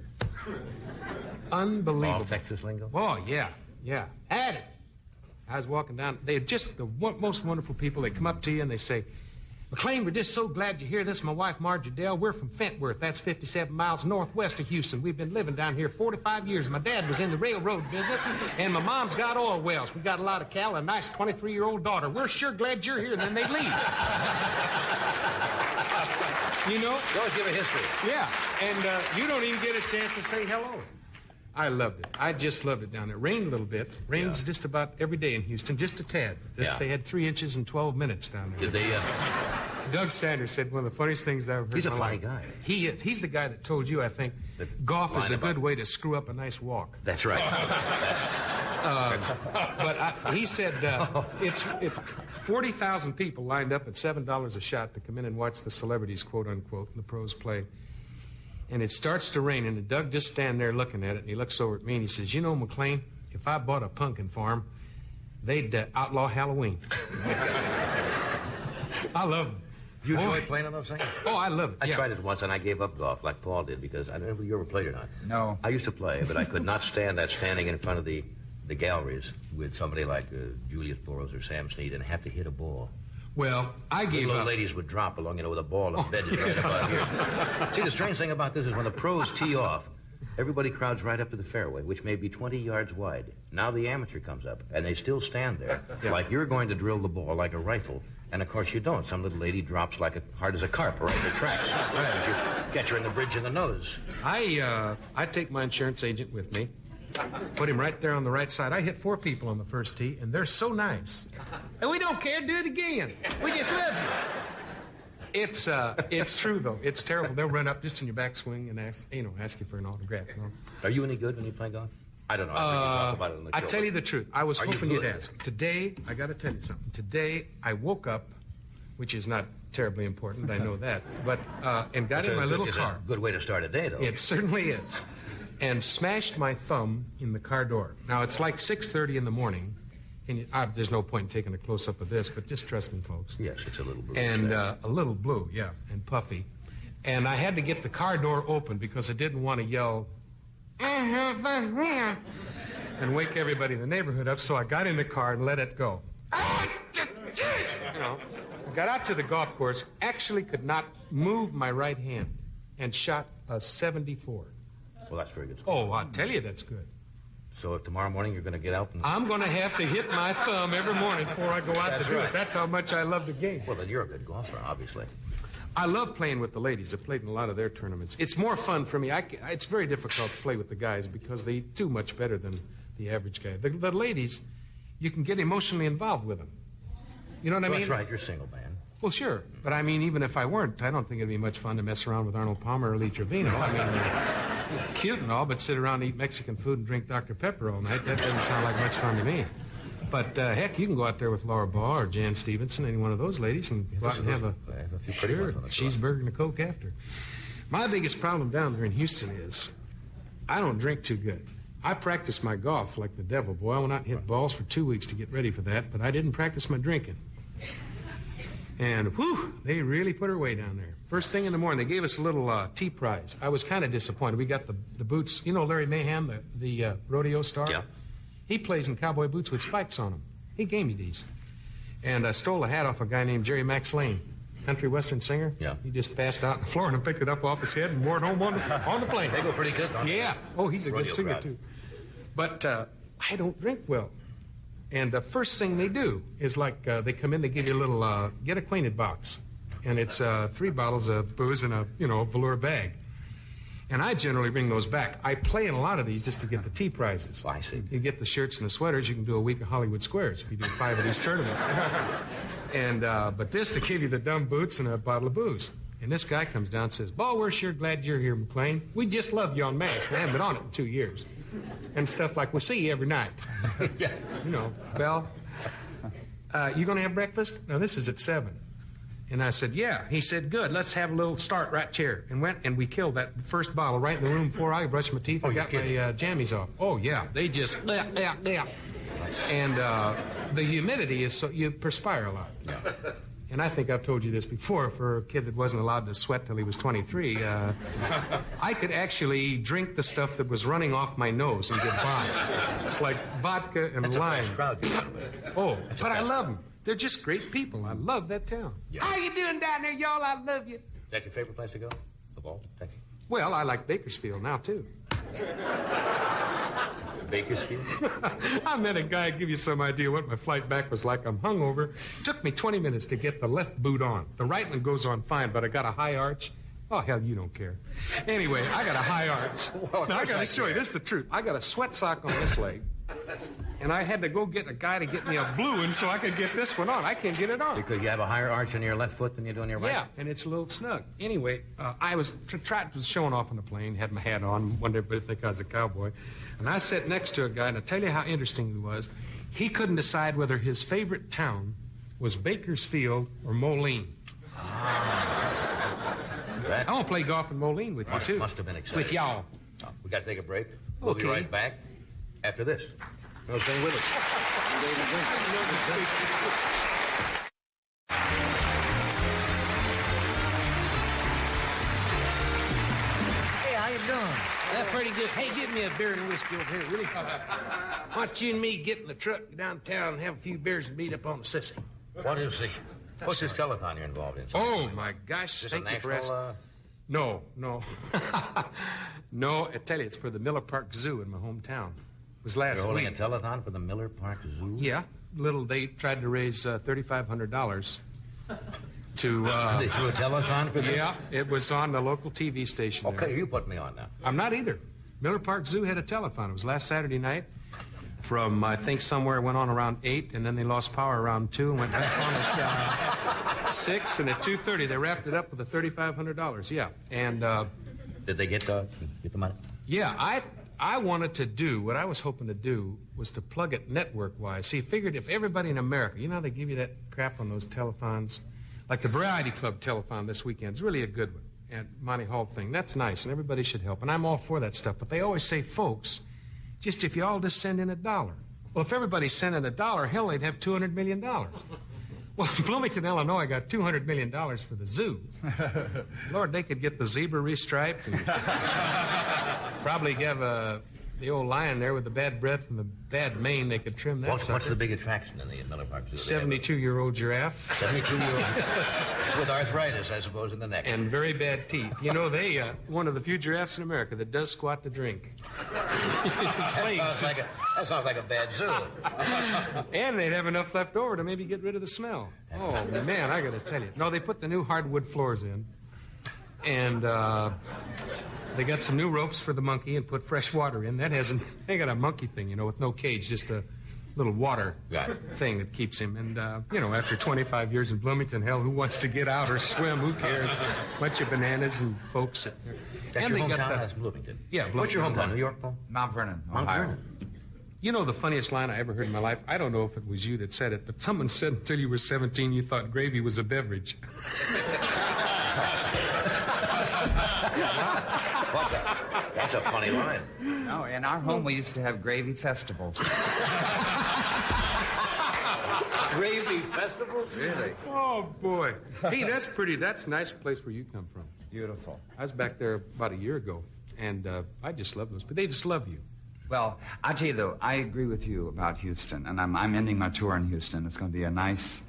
G: Unbelievable.
A: All Texas lingo?
G: Oh, yeah. Had it. I was walking down. They're just the most wonderful people. They come up to you and they say, McLean, we're just so glad you're here. This is my wife, Margie Dell. We're from Fentworth. That's 57 miles northwest of Houston. We've been living down here 45 years. My dad was in the railroad business, and my mom's got oil wells. We got a lot of cattle and a nice 23-year-old daughter. We're sure glad you're here. And then they leave. You know?
A: You always give a history.
G: Yeah, and you don't even get a chance to say hello. I loved it. I just loved it down there. Rained a little bit. Rains just about every day in Houston, just a tad. They had 3 inches in 12 minutes down there.
A: Did they...
G: Doug Sanders said one of the funniest things I've ever heard.
A: He's a
G: in my
A: funny
G: life.
A: guy.
G: He is. He's the guy that told you, I think, golf is a good way to screw up a nice walk.
A: That's right.
G: He said it's 40,000 people lined up at $7 a shot to come in and watch the celebrities, quote unquote, and the pros play. And it starts to rain, and Doug just stand there looking at it, and he looks over at me and he says, "You know, Maclean, if I bought a pumpkin farm, they'd outlaw Halloween." I love them.
A: You enjoy playing on those things?
G: Oh, I love it.
A: I tried it once, and I gave up golf like Paul did, because I don't know if you ever played or not.
D: No.
A: I used to play, but I could not stand that standing in front of the galleries with somebody like Julius Burroughs or Sam Snead and have to hit a ball.
G: Well, I gave
A: little
G: up.
A: ladies would drop along, with a ball in bed just right about here. See, the strange thing about this is when the pros tee off, everybody crowds right up to the fairway, which may be 20 yards wide. Now the amateur comes up, and they still stand there, like you're going to drill the ball like a rifle. And, of course, you don't. Some little lady drops like hard as a carp right in the tracks. You catch her in the bridge in the nose.
G: I take my insurance agent with me, put him right there on the right side. I hit 4 people on the first tee, and they're so nice. And we don't care. Do it again. We just love you. It's true, though. It's terrible. They'll run up just in your backswing and ask you for an autograph. You know?
A: Are you any good when you play golf? I don't know. I think you talk about it on the show.
G: I tell you the truth. I was hoping you'd
A: good?
G: ask. Today, I got to tell you something. Today, I woke up, which is not terribly important, I know that, but and got in my little car.
A: It's a good way to start a day, though.
G: It certainly is. And smashed my thumb in the car door. Now, it's like 6:30 in the morning. There's no point in taking a close-up of this, but just trust me, folks.
A: Yes, it's a little blue.
G: And a little blue, yeah, and puffy. And I had to get the car door open because I didn't want to yell, and wake everybody in the neighborhood up, so I got in the car and let it go. Got out to the golf course, actually could not move my right hand, and shot a 74.
A: Well, that's very good score.
G: Oh, I'll tell you that's good.
A: So if tomorrow morning you're going to get out and...
G: I'm going to have to hit my thumb every morning before I go out to do it. That's how much I love the game.
A: Well, then you're a good golfer, obviously.
G: I love playing with the ladies. I've played in a lot of their tournaments. It's more fun for me. It's very difficult to play with the guys because they do much better than the average guy. The ladies, you can get emotionally involved with them. You know what I mean?
A: That's right. You're single, man.
G: Well, sure. But I mean, even if I weren't, I don't think it'd be much fun to mess around with Arnold Palmer or Lee Trevino. I mean, cute and all, but sit around and eat Mexican food and drink Dr. Pepper all night. That doesn't sound like much fun to me. But, heck, you can go out there with Laura Baugh or Jan Stevenson, any one of those ladies, and go out and have a cheeseburger and a Coke after. My biggest problem down there in Houston is I don't drink too good. I practice my golf like the devil. Boy, I went out and hit balls for 2 weeks to get ready for that, but I didn't practice my drinking. And, whew, they really put her away down there. First thing in the morning, they gave us a little tea prize. I was kind of disappointed. We got the boots. You know Larry Mayhem, the rodeo star?
A: Yeah.
G: He plays in cowboy boots with spikes on them. He gave me these. And I stole a hat off a guy named Jerry Maclean, country western singer.
A: Yeah.
G: He just passed out on the floor and I picked it up off his head and wore it home on the plane.
A: They go pretty good, don't they?
G: Yeah. Oh, he's a
A: Rodeo
G: good singer,
A: crowd.
G: too. But I don't drink well. And the first thing they do is they come in, they give you a little get acquainted box. And it's 3 bottles of booze in a velour bag. And I generally bring those back. I play in a lot of these just to get the tea prizes.
A: I see.
G: You get the shirts and the sweaters, you can do a week of Hollywood Squares if you do 5 of these tournaments. And but this, they give you the dumb boots and a bottle of booze. And this guy comes down and says, "Boy, we're sure glad you're here, Maclean. We just love you on MASH. We haven't been on it in 2 years." And stuff like, "We'll see you every night."
A: Yeah.
G: Well, you going to have breakfast? No, this is at 7. And I said, "Yeah." He said, "Good, let's have a little start right here." And went and we killed that first bottle right in the room before I brushed my teeth and got my jammies off. Oh, yeah. They just, And the humidity is so, you perspire a lot.
A: Yeah.
G: And I think I've told you this before, for a kid that wasn't allowed to sweat till he was 23, I could actually drink the stuff that was running off my nose and get by. It's like vodka and
A: That's
G: lime.
A: a fresh crowd.
G: Oh, but I love them. They're just great people. I love that town.
A: Yeah.
G: How you doing down there, y'all? I love you.
A: Is that your favorite place to go? The ball? Thank you.
G: Well, I like Bakersfield now, too.
A: Bakersfield?
G: I met a guy, give you some idea what my flight back was like. I'm hungover. Took me 20 minutes to get the left boot on. The right one goes on fine, but I got a high arch. Oh, hell, you don't care. Anyway, I got a high arch. Now, I got to show you. This is the truth. I got a sweat sock on this leg, and I had to go get a guy to get me a blue one so I could get this one on. I can't get it on.
A: Because you have a higher arch in your left foot than you do on your right?
G: Yeah, and it's a little snug. Anyway, I was showing off on the plane, had my hat on, wanted everybody to think I was a cowboy. And I sat next to a guy, and I'll tell you how interesting he was. He couldn't decide whether his favorite town was Bakersfield or Moline. I want to play golf in Moline with you, too.
A: Must have been exciting.
G: With y'all.
A: Oh, we got to take a break. We'll be
G: Okay.
A: right back after this. No, stay with us.
C: Hey, how you doing?
G: That's pretty good. Hey, give me a beer and whiskey over here, will you? Why don't you and me get in the truck downtown and have a few beers and beat up on the sissy?
A: What is the... What's this telethon you're involved in?
G: Oh, my gosh.
A: Is this a
G: Thank you for asking.
A: national...
G: No. No, I tell you, it's for the Miller Park Zoo in my hometown. It was last
A: You're holding
G: week.
A: a telethon for the Miller Park Zoo?
G: Yeah. They tried to raise $3,500 to...
A: They threw a telethon for this?
G: Yeah, it was on the local TV station there.
A: Okay, you put me on now.
G: I'm not either. Miller Park Zoo had a telethon. It was last Saturday night from, I think, somewhere went on around 8, and then they lost power around 2 and went back on at 6, and at 2:30 they wrapped it up with the $3,500, yeah. And,
A: Did they get the money?
G: yeah, I wanted to do, what I was hoping to do was to plug it network-wise. See, figured if everybody in America, you know how they give you that crap on those telethons? Like the Variety Club telethon this weekend is really a good one. And Monty Hall thing, that's nice, and everybody should help. And I'm all for that stuff. But they always say, folks, just if you all just send in $1. Well, if everybody sent in $1, hell, they'd have $200 million. Well, Bloomington, Illinois got $200 million for the zoo. Lord, they could get the zebra restriped and probably have the old lion there with the bad breath and the bad mane. They could trim that
A: What's
G: sucker.
A: the big attraction in the Miller Park Zoo?
G: 72-year-old giraffe.
A: 72-year-old with arthritis, I suppose, in the neck.
G: And very bad teeth. You know, they, one of the few giraffes in America that does squat to drink.
A: That sounds like a bad zoo.
G: And they'd have enough left over to maybe get rid of the smell. Oh, man, I got to tell you. No, they put the new hardwood floors in. And they got some new ropes for the monkey and put fresh water in. They got a monkey thing, you know, with no cage, just a little water thing that keeps him. And, you know, after 25 years in Bloomington, hell, who wants to get out or swim? Who cares? Bunch of bananas and folks.
A: That's your hometown? That's Bloomington.
G: Yeah, Bloomington.
A: What's your hometown? New York, Paul?
D: Mount Vernon,
A: Mount
D: Ohio.
A: Vernon.
G: You know the funniest line I ever heard in my life? I don't know if it was you that said it, but someone said until you were 17 you thought gravy was a beverage.
A: That's a funny line.
D: No, in our home we used to have gravy festivals.
A: Gravy festivals?
D: Really?
G: Oh, boy. Hey, that's a nice place where you come from.
D: Beautiful.
G: I was back there about a year ago, and I just love those. But they just love you.
D: Well, I'll tell you, though, I agree with you about Houston, and I'm ending my tour in Houston. It's going to be a nice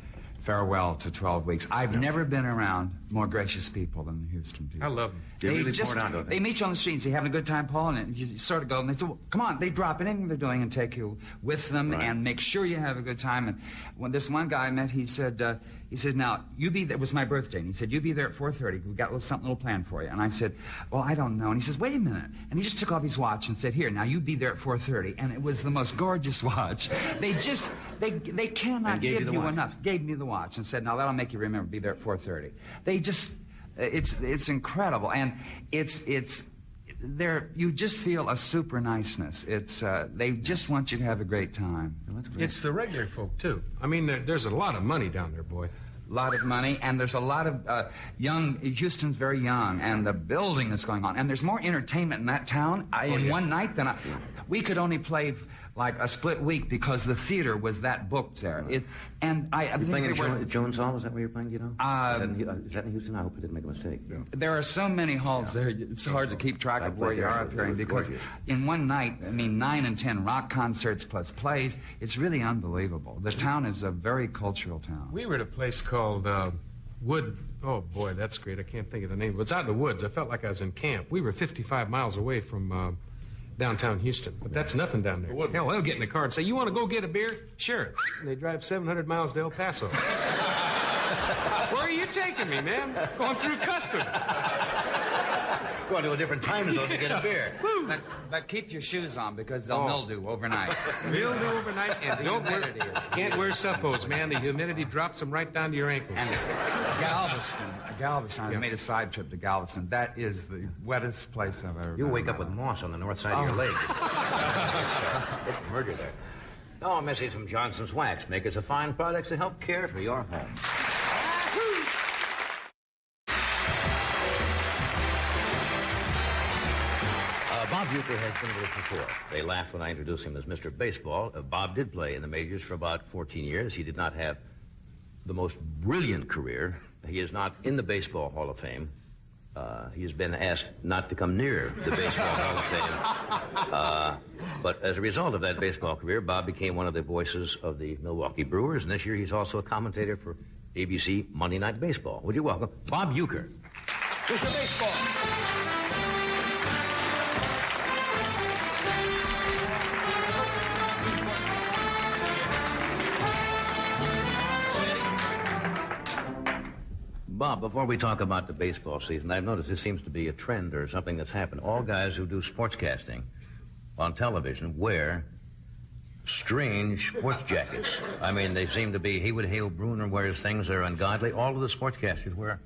D: farewell to 12 weeks. I've never been around more gracious people than the Houston people.
G: I love them.
D: They meet you on the street and say, having a good time, Paul, and you sort of go, and they say, well, come on. They drop anything they're doing and take you with them and make sure you have a good time. And when this one guy I met, he said, now, you be there. It was my birthday, and he said, you be there at 4:30. We've got something little planned for you. And I said, well, I don't know. And he says, wait a minute. And he just took off his watch and said, here, now you be there at 4:30. And it was the most gorgeous watch. They cannot give you enough. Gave me the watch and said, now that'll make you remember, be there at 4:30. They just, it's incredible. And it's there, you just feel a super niceness. They just want you to have a great time.
G: It's the regular folk, too. I mean, there's a lot of money down there, boy.
D: A lot of money, and there's a lot of Houston's very young, and the building that's going on. And there's more entertainment in that town in one night than we could only play like a split week because the theater was that booked there.
A: You're playing at Jones Hall? Is that where you're playing, you know? Is that in Houston? I hope I didn't make a mistake. Yeah.
D: There are so many halls there, it's hard to keep track of where you are appearing because in one night, 9 and 10 rock concerts plus plays, it's really unbelievable. The town is a very cultural town.
G: We were at a place called Wood. Oh, boy, that's great. I can't think of the name. But it's out in the woods. I felt like I was in camp. We were 55 miles away from downtown Houston. But that's nothing down there. Hell, they'll get in the car and say, you want to go get a beer? Sure. And they drive 700 miles to El Paso. Where are you taking me, man? Going through customs.
A: Going to a different time zone to get a beer.
D: But keep your shoes on because they'll mildew overnight.
G: Mildew overnight, and can't wear suppos, man. The humidity drops them right down to your ankles.
D: And Galveston. I made a side trip to Galveston. That is the wettest place I've ever been.
A: You'll wake up with moss on the north side of your leg. It's murder there. Oh, Missy, some Johnson's Wax makers of fine products to help care for your home. Bob Uecker has been with us before. They laughed when I introduced him as Mr. Baseball. Bob did play in the majors for about 14 years. He did not have the most brilliant career. He is not in the Baseball Hall of Fame. He has been asked not to come near the Baseball Hall of Fame. But as a result of that baseball career, Bob became one of the voices of the Milwaukee Brewers, and this year he's also a commentator for ABC Monday Night Baseball. Would you welcome Bob Uecker?
C: Mr. Baseball.
A: Bob, before we talk about the baseball season, I've noticed this seems to be a trend or something that's happened. All guys who do sportscasting on television wear strange sports jackets. I mean, they seem to be, Hale Bruner wears things that are ungodly. All of the sportscasters wear.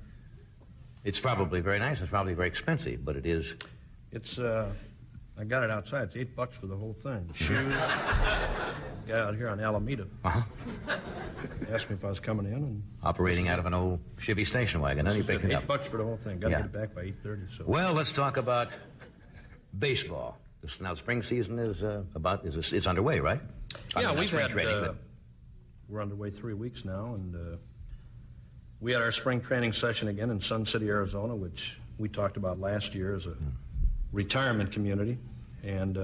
A: It's probably very nice. It's probably very expensive, but it is.
H: It's, I got it outside. It's $8 for the whole thing. Shoes. Guy out here on Alameda. Asked me if I was coming in and
A: Operating out of an old Chevy station wagon. Then he picked it up.
H: $8 for the whole thing. Got to get it back by 8:30. So.
A: Well, let's talk about baseball. Now, spring season is it's underway, right?
H: Yeah,
A: we've had.
H: We're underway 3 weeks now, and we had our spring training session again in Sun City, Arizona, which we talked about last year as a retirement community, and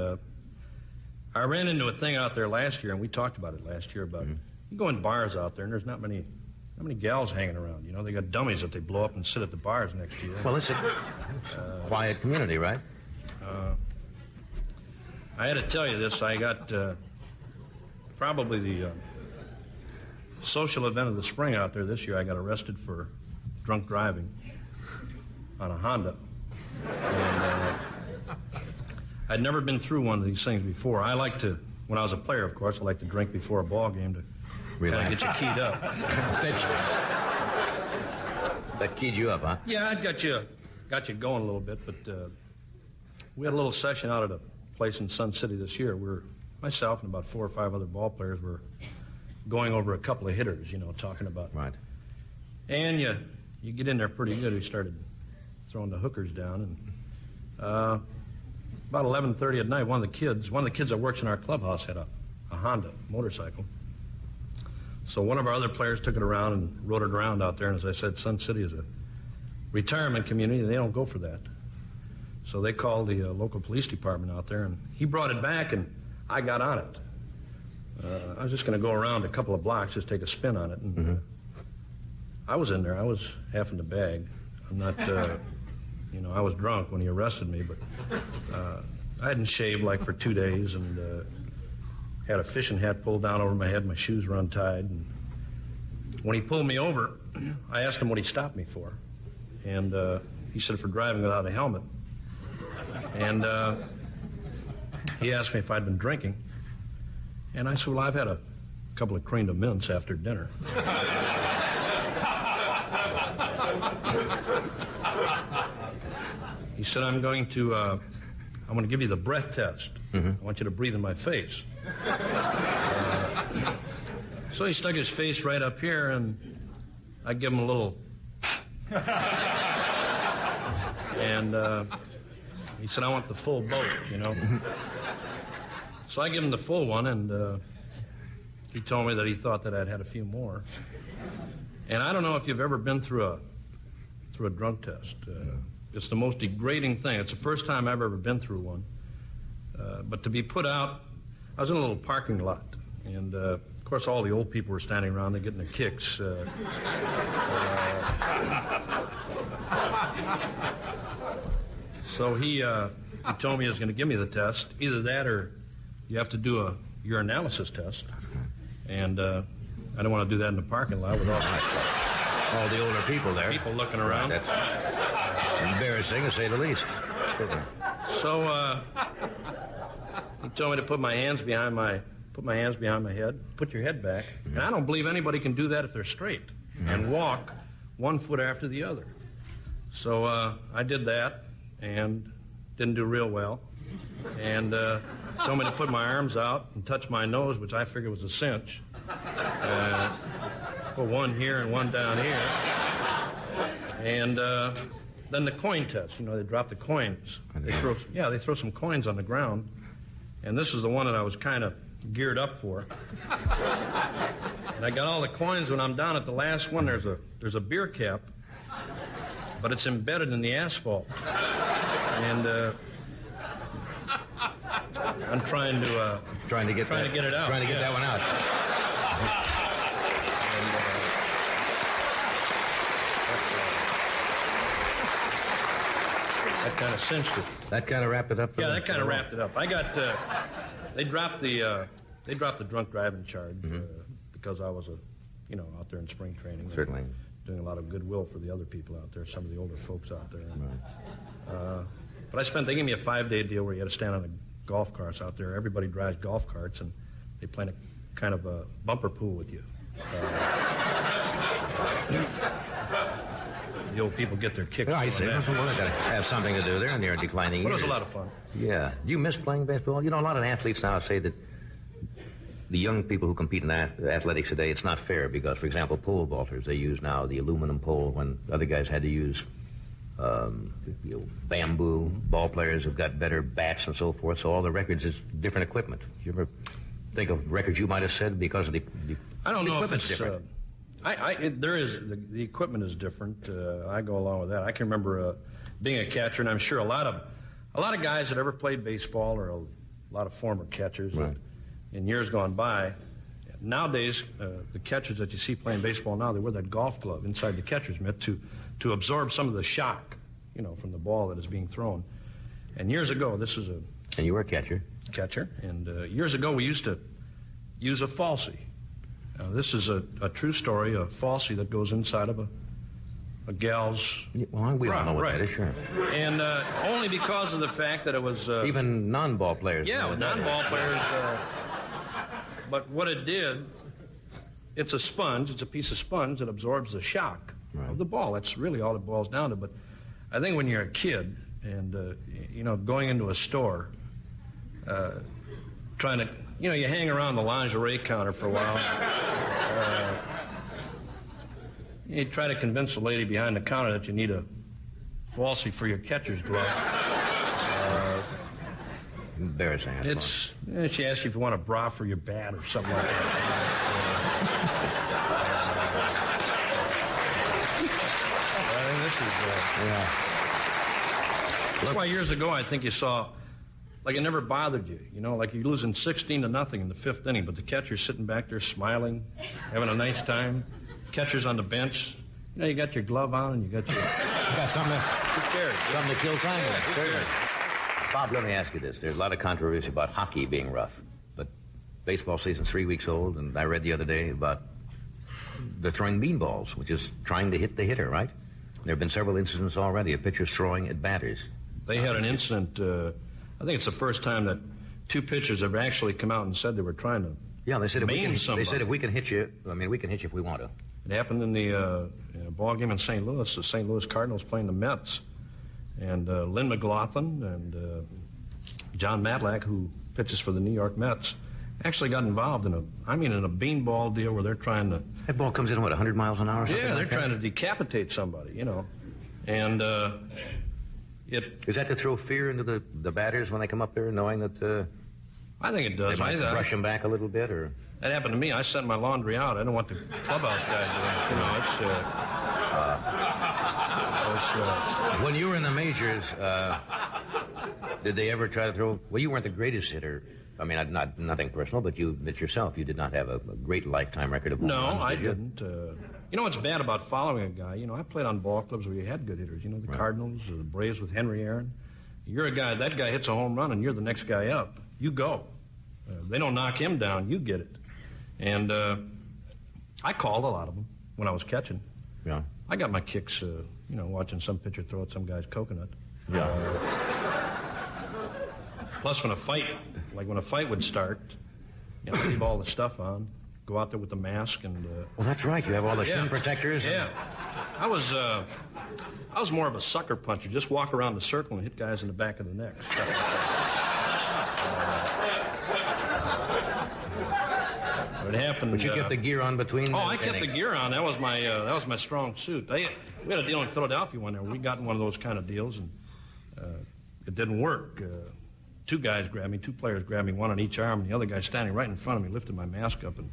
H: I ran into a thing out there last year, and we talked about it last year about you go in bars out there, and there's not many gals hanging around. You know, they got dummies that they blow up and sit at the bars next to you.
A: Well, it's a quiet community, right?
H: I had to tell you this. I got probably the social event of the spring out there this year. I got arrested for drunk driving on a Honda. And, I'd never been through one of these things before. I like to, when I was a player, of course, I like to drink before a ball game to kind of get you keyed up.
A: That keyed you up, huh?
H: Yeah, it got you going a little bit, but we had a little session out at a place in Sun City this year. Myself and about 4 or 5 other ball players were going over a couple of hitters, talking about.
A: Right.
H: And you get in there pretty good. We started throwing the hookers down, and about 11:30 at night, one of the kids that works in our clubhouse had a Honda motorcycle. So one of our other players took it around and rode it around out there, and as I said, Sun City is a retirement community, and they don't go for that. So they called the local police department out there, and he brought it back, and I got on it. I was just going to go around a couple of blocks, just take a spin on it, and I was in there. I was half in the bag. I'm not, I was drunk when he arrested me, but I hadn't shaved like for 2 days, and had a fishing hat pulled down over my head. My shoes were untied. And when he pulled me over, I asked him what he stopped me for, and he said for driving without a helmet. And he asked me if I'd been drinking, and I said, well, I've had a couple of cream de mints after dinner. He said, I'm going to give you the breath test. I want you to breathe in my face. So he stuck his face right up here, and I give him a little. And he said, I want the full boat, So I give him the full one, and he told me that he thought that I'd had a few more. And I don't know if you've ever been through a drunk test. It's the most degrading thing. It's the first time I've ever been through one. But to be put out, I was in a little parking lot, and of course all the old people were standing around. They're getting their kicks. So he told me he was going to give me the test. Either that or you have to do a urinalysis test. And I don't want to do that in the parking lot with all my stuff.
A: All the older people there.
H: People looking around.
A: Right, that's embarrassing, to say the least.
H: So, he told me to put my hands behind my head, put your head back. Mm-hmm. And I don't believe anybody can do that if they're straight. Mm-hmm. And walk one foot after the other. So, I did that and didn't do real well. And told me to put my arms out and touch my nose, which I figured was a cinch. Put one here and one down here. And then the coin test. You know, they drop the coins. They throw some coins on the ground. And this is the one that I was kind of geared up for. And I got all the coins. When I'm down at the last one, there's a beer cap, but it's embedded in the asphalt. And I'm trying to get it out.
A: Trying to get that one out.
H: That kind of cinched it.
A: That kind of wrapped it up.
H: Yeah, that kind of wrapped it up. I got. They dropped the drunk driving charge because I was out there in spring training.
A: Certainly.
H: Doing a lot of goodwill for the other people out there, some of the older folks out there. Right. But they gave me a 5-day deal where you had to stand on the golf carts out there. Everybody drives golf carts, and they play a kind of a bumper pool with you. The old people get their kicks.
A: Oh, I see. Well, they got to have something to do there in their declining years.
H: It was a lot of fun.
A: Yeah. Do you miss playing baseball? You know, a lot of athletes now say that the young people who compete in athletics today, it's not fair because, for example, pole vaulters, they use now the aluminum pole when other guys had to use bamboo. Ball players have got better bats and so forth, so all the records is different equipment. You ever think of records you might have said because of the
H: I don't know if it's
A: different?
H: The equipment is different. I go along with that. I can remember being a catcher, and I'm sure a lot of guys that ever played baseball or a lot of former catchers in years gone by. Nowadays, the catchers that you see playing baseball now, they wear that golf glove inside the catcher's mitt to absorb some of the shock, from the ball that is being thrown. And years ago,
A: And you were a catcher.
H: Catcher. And years ago, we used to use a falsie. This is a true story, a falsie that goes inside of a gal's...
A: Well, we all know what that is, sure.
H: And only because of the fact that it was...
A: Even non-ball players.
H: Yeah, non-ball players. But what it did, it's a sponge. It's a piece of sponge that absorbs the shock of the ball. That's really all it boils down to. But I think when you're a kid and, going into a store, trying to... you hang around the lingerie counter for a while. You try to convince the lady behind the counter that you need a falsie for your catcher's glove.
A: Embarrassing.
H: She asks you if you want a bra for your bat or something like that. That's why years ago I think you saw... like it never bothered you, like you're losing 16-0 in the 5th inning, but the catcher's sitting back there smiling, having a nice time. Catcher's on the bench. You got your glove on and you got
A: something
H: something
A: to kill time with. Bob, let me ask you this. There's a lot of controversy about hockey being rough, but baseball season's 3 weeks old, and I read the other day about the throwing beanballs, which is trying to hit the hitter, right? There have been several incidents already of pitchers throwing at batters.
H: They had an incident... I think it's the first time that 2 pitchers have actually come out and said they were trying to
A: they said
H: somebody.
A: They said if we can hit you, we can hit you if we want to.
H: It happened in the ball game in St. Louis. The St. Louis Cardinals playing the Mets. And Lynde McLaughlin and John Matlack, who pitches for the New York Mets, actually got involved in a beanball deal where they're trying to...
A: That ball comes in, 100 miles an hour or something?
H: Yeah, they're trying to decapitate somebody, And...
A: Is that to throw fear into the batters when they come up there, knowing that
H: I think it does.
A: They might brush them back a little bit, or...
H: That happened to me. I sent my laundry out. I don't want the clubhouse guy doing it.
A: When you were in the majors, did they ever try to throw... Well, you weren't the greatest hitter. Nothing personal, but yourself, you did not have a great lifetime record of home runs,
H: No, I didn't. What's bad about following a guy? I played on ball clubs where you had good hitters. The Cardinals or the Braves with Henry Aaron. You're a guy, that guy hits a home run, and you're the next guy up. You go. They don't knock him down, you get it. And I called a lot of them when I was catching.
A: Yeah.
H: I got my kicks, watching some pitcher throw at some guy's coconut.
A: Yeah.
H: Plus, when a fight would start, leave all the stuff on, go out there with the mask and.
A: Well, that's right. You have all the shin protectors.
H: Yeah. I was more of a sucker puncher. Just walk around the circle and hit guys in the back of the neck. It happened.
A: But you kept the gear on between.
H: I kept the gear on. That was my strong suit. We had a deal in Philadelphia one day. We got in one of those kind of deals, and it didn't work. Two players grabbed me, one on each arm, and the other guy standing right in front of me lifted my mask up and,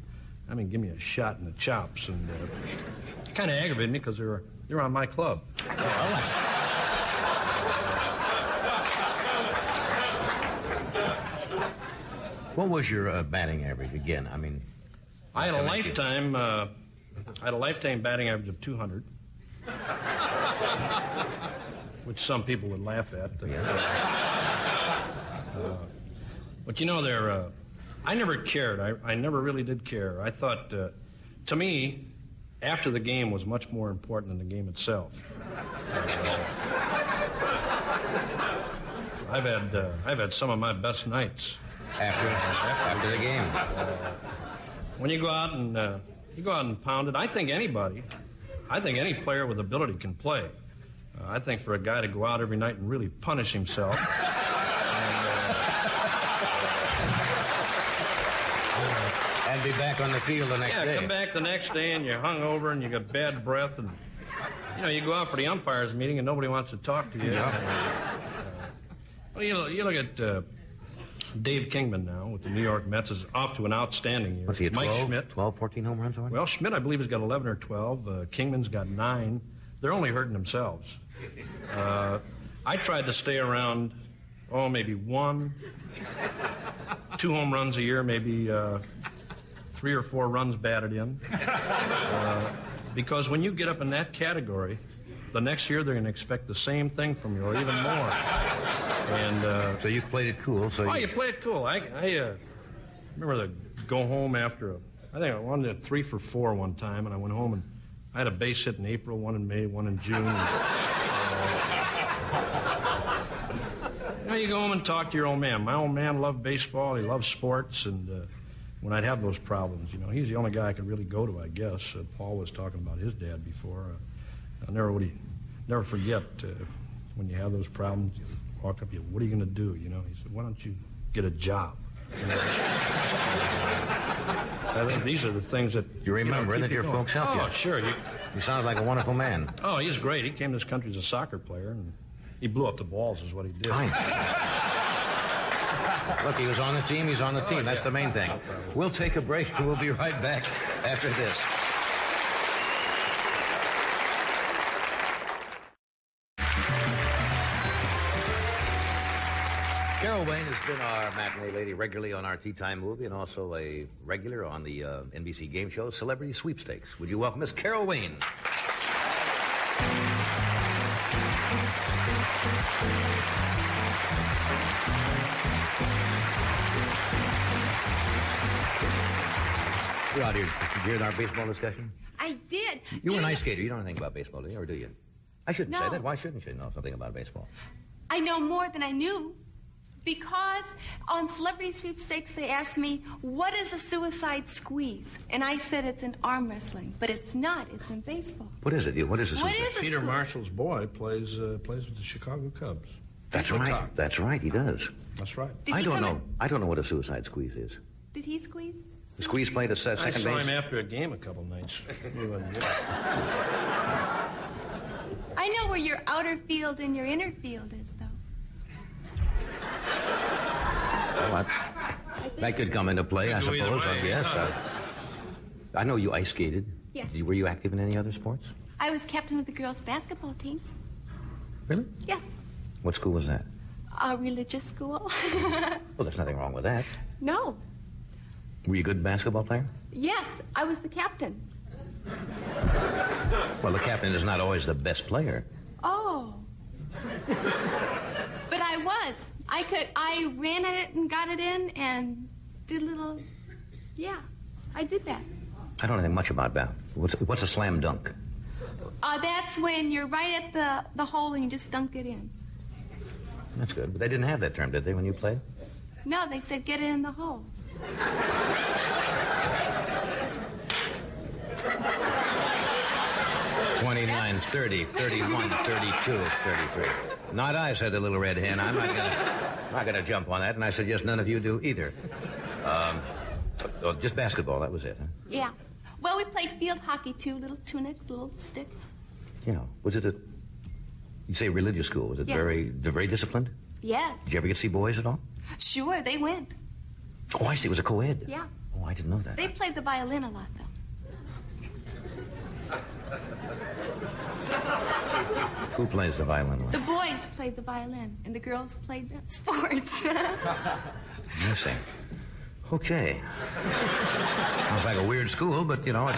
H: give me a shot in the chops, and it kind of aggravated me because they were on my club.
A: What was your batting average again?
H: I had a lifetime batting average of 200, which some people would laugh at. But I never cared. I never really did care. I thought, to me, after the game was much more important than the game itself. I've had some of my best nights
A: after the game.
H: When you go out and pound it, I think any player with ability can play. I think for a guy to go out every night and really punish himself.
A: And be back on the field the next day.
H: Yeah, come back the next day and you're hungover and you got bad breath and, you go out for the umpires meeting and nobody wants to talk to you.
A: Yeah.
H: You look at Dave Kingman now with the New York Mets is off to an outstanding year.
A: What's he at 12?
H: Mike Schmidt.
A: 12, 14 home runs already?
H: Well, Schmidt, I believe, has got 11 or 12. Kingman's got 9. They're only hurting themselves. I tried to stay around, maybe 1, 2 home runs a year, maybe 3 or 4 runs batted in. Because when you get up in that category, the next year they're going to expect the same thing from you, or even more. And
A: so you played it cool.
H: You play it cool. I remember to go home after I think I wanted 3 for 4 one time, and I went home and I had a base hit in April, 1 in May, 1 in June. You go home and talk to your old man. My old man loved baseball. He loved sports, and when I'd have those problems, he's the only guy I could really go to, I guess. Paul was talking about his dad before. I'll never forget when you have those problems. You walk up, what are you going to do? He said, why don't you get a job? These are the things that
A: you remember that your folks helped you.
H: Oh, sure.
A: You sound like a wonderful man.
H: Oh, he's great. He came to this country as a soccer player, and he blew up the balls is what he did.
A: Look, he was on the team. He's on the team. That's the main thing. We'll take a break, and we'll be right back after this. Carol Wayne has been our matinee lady regularly on our Tea Time movie and also a regular on the NBC game show Celebrity Sweepstakes. Would you welcome Miss Carol Wayne? You're out here during our baseball discussion?
F: I did.
A: You were an ice skater. You don't know anything about baseball, do you? Or do you? I shouldn't say
F: No.
A: that. Why shouldn't you know something about baseball?
F: I know more than I knew. Because on Celebrity Sweepstakes, they asked me, what is a suicide squeeze? And I said it's in arm wrestling. But it's not. It's in baseball.
A: What is it? What is a suicide?
F: What is a
H: Peter Marshall's boy plays with the Chicago Cubs.
A: That's right. That's right. He does.
H: That's right.
F: Did
A: I
F: he
A: don't
F: come
A: know.
F: in-
A: I don't know what a suicide squeeze is.
F: Did he squeeze?
A: The squeeze played at
H: I
A: second
H: saw
A: base.
H: him after a game a couple nights. He wasn't good.
F: I know where your outer field and your inner field is, though.
A: Well, that could come into play, I
H: Could go either
A: suppose. I
H: way.
A: guess. I know you ice skated.
F: Yes.
A: Were you active in any other sports?
F: I was captain of the girls' basketball team.
A: Really?
F: Yes.
A: What school was that?
F: A religious school.
A: Well, there's nothing wrong with that.
F: No.
A: Were you a good basketball player?
F: Yes, I was the captain.
A: Well, the captain is not always the best player.
F: Oh. But I was. I ran at it and got it in and did a little, I did that.
A: I don't know much about that. What's a slam dunk?
F: That's when you're right at the hole and you just dunk it in.
A: That's good. But they didn't have that term, did they, when you played?
F: No, they said get it in the hole.
A: $29, $30, $31, $32, $33. Not I, said the little red hen. I'm not gonna jump on that, and I suggest none of you do either. Just basketball, that was it, huh?
F: Yeah. Well, we played field hockey, too. Little tunics, little sticks.
A: Yeah. Was it you say religious school? Was it
F: Yes.
A: very disciplined?
F: Yes.
A: Did you ever get to see boys at all?
F: Sure, they went.
A: Oh, I see. It was a co-ed.
F: Yeah.
A: Oh, I didn't know that.
F: They played the violin a lot, though.
A: Who plays the violin?
F: The boys played the violin, and the girls played the sports.
A: I see. Okay. Sounds like a weird school, but, you know,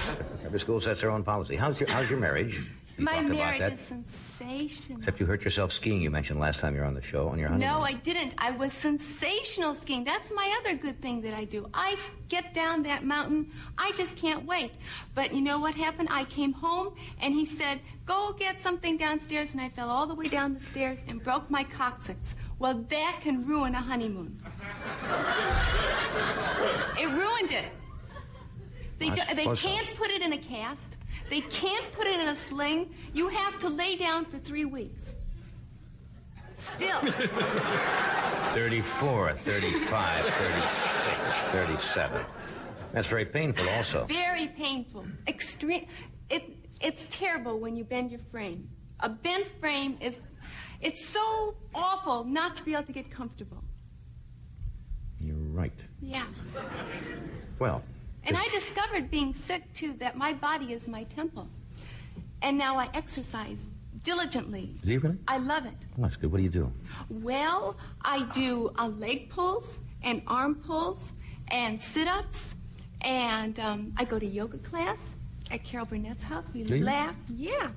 A: every school sets their own policy. How's your marriage? You
F: My
A: talked about
F: marriage
A: that.
F: is sensational.
A: Except you hurt yourself skiing, you mentioned last time you were on the show, on your honeymoon.
F: No, I didn't. I was sensational skiing. That's my other good thing that I do. I get down that mountain. I just can't wait. But you know what happened? I came home, and he said, go get something downstairs, and I fell all the way down the stairs and broke my coccyx. Well, that can ruin a honeymoon. It ruined it. They can't put it in a cast. They can't put it in a sling. You have to lay down for 3 weeks. Still.
A: 34, 35, 36, 37. That's very painful also.
F: Very painful. Extreme. It's terrible when you bend your frame. A bent frame is... It's so awful not to be able to get comfortable.
A: You're right.
F: Yeah.
A: Well...
F: And I discovered being sick, too, that my body is my temple. And now I exercise diligently.
A: Do you really?
F: I love it.
A: Oh, that's good. What do you do?
F: Well, I do leg pulls and arm pulls and sit-ups. And I go to yoga class at Carol Burnett's house. We
A: Do you?
F: laugh. Yeah.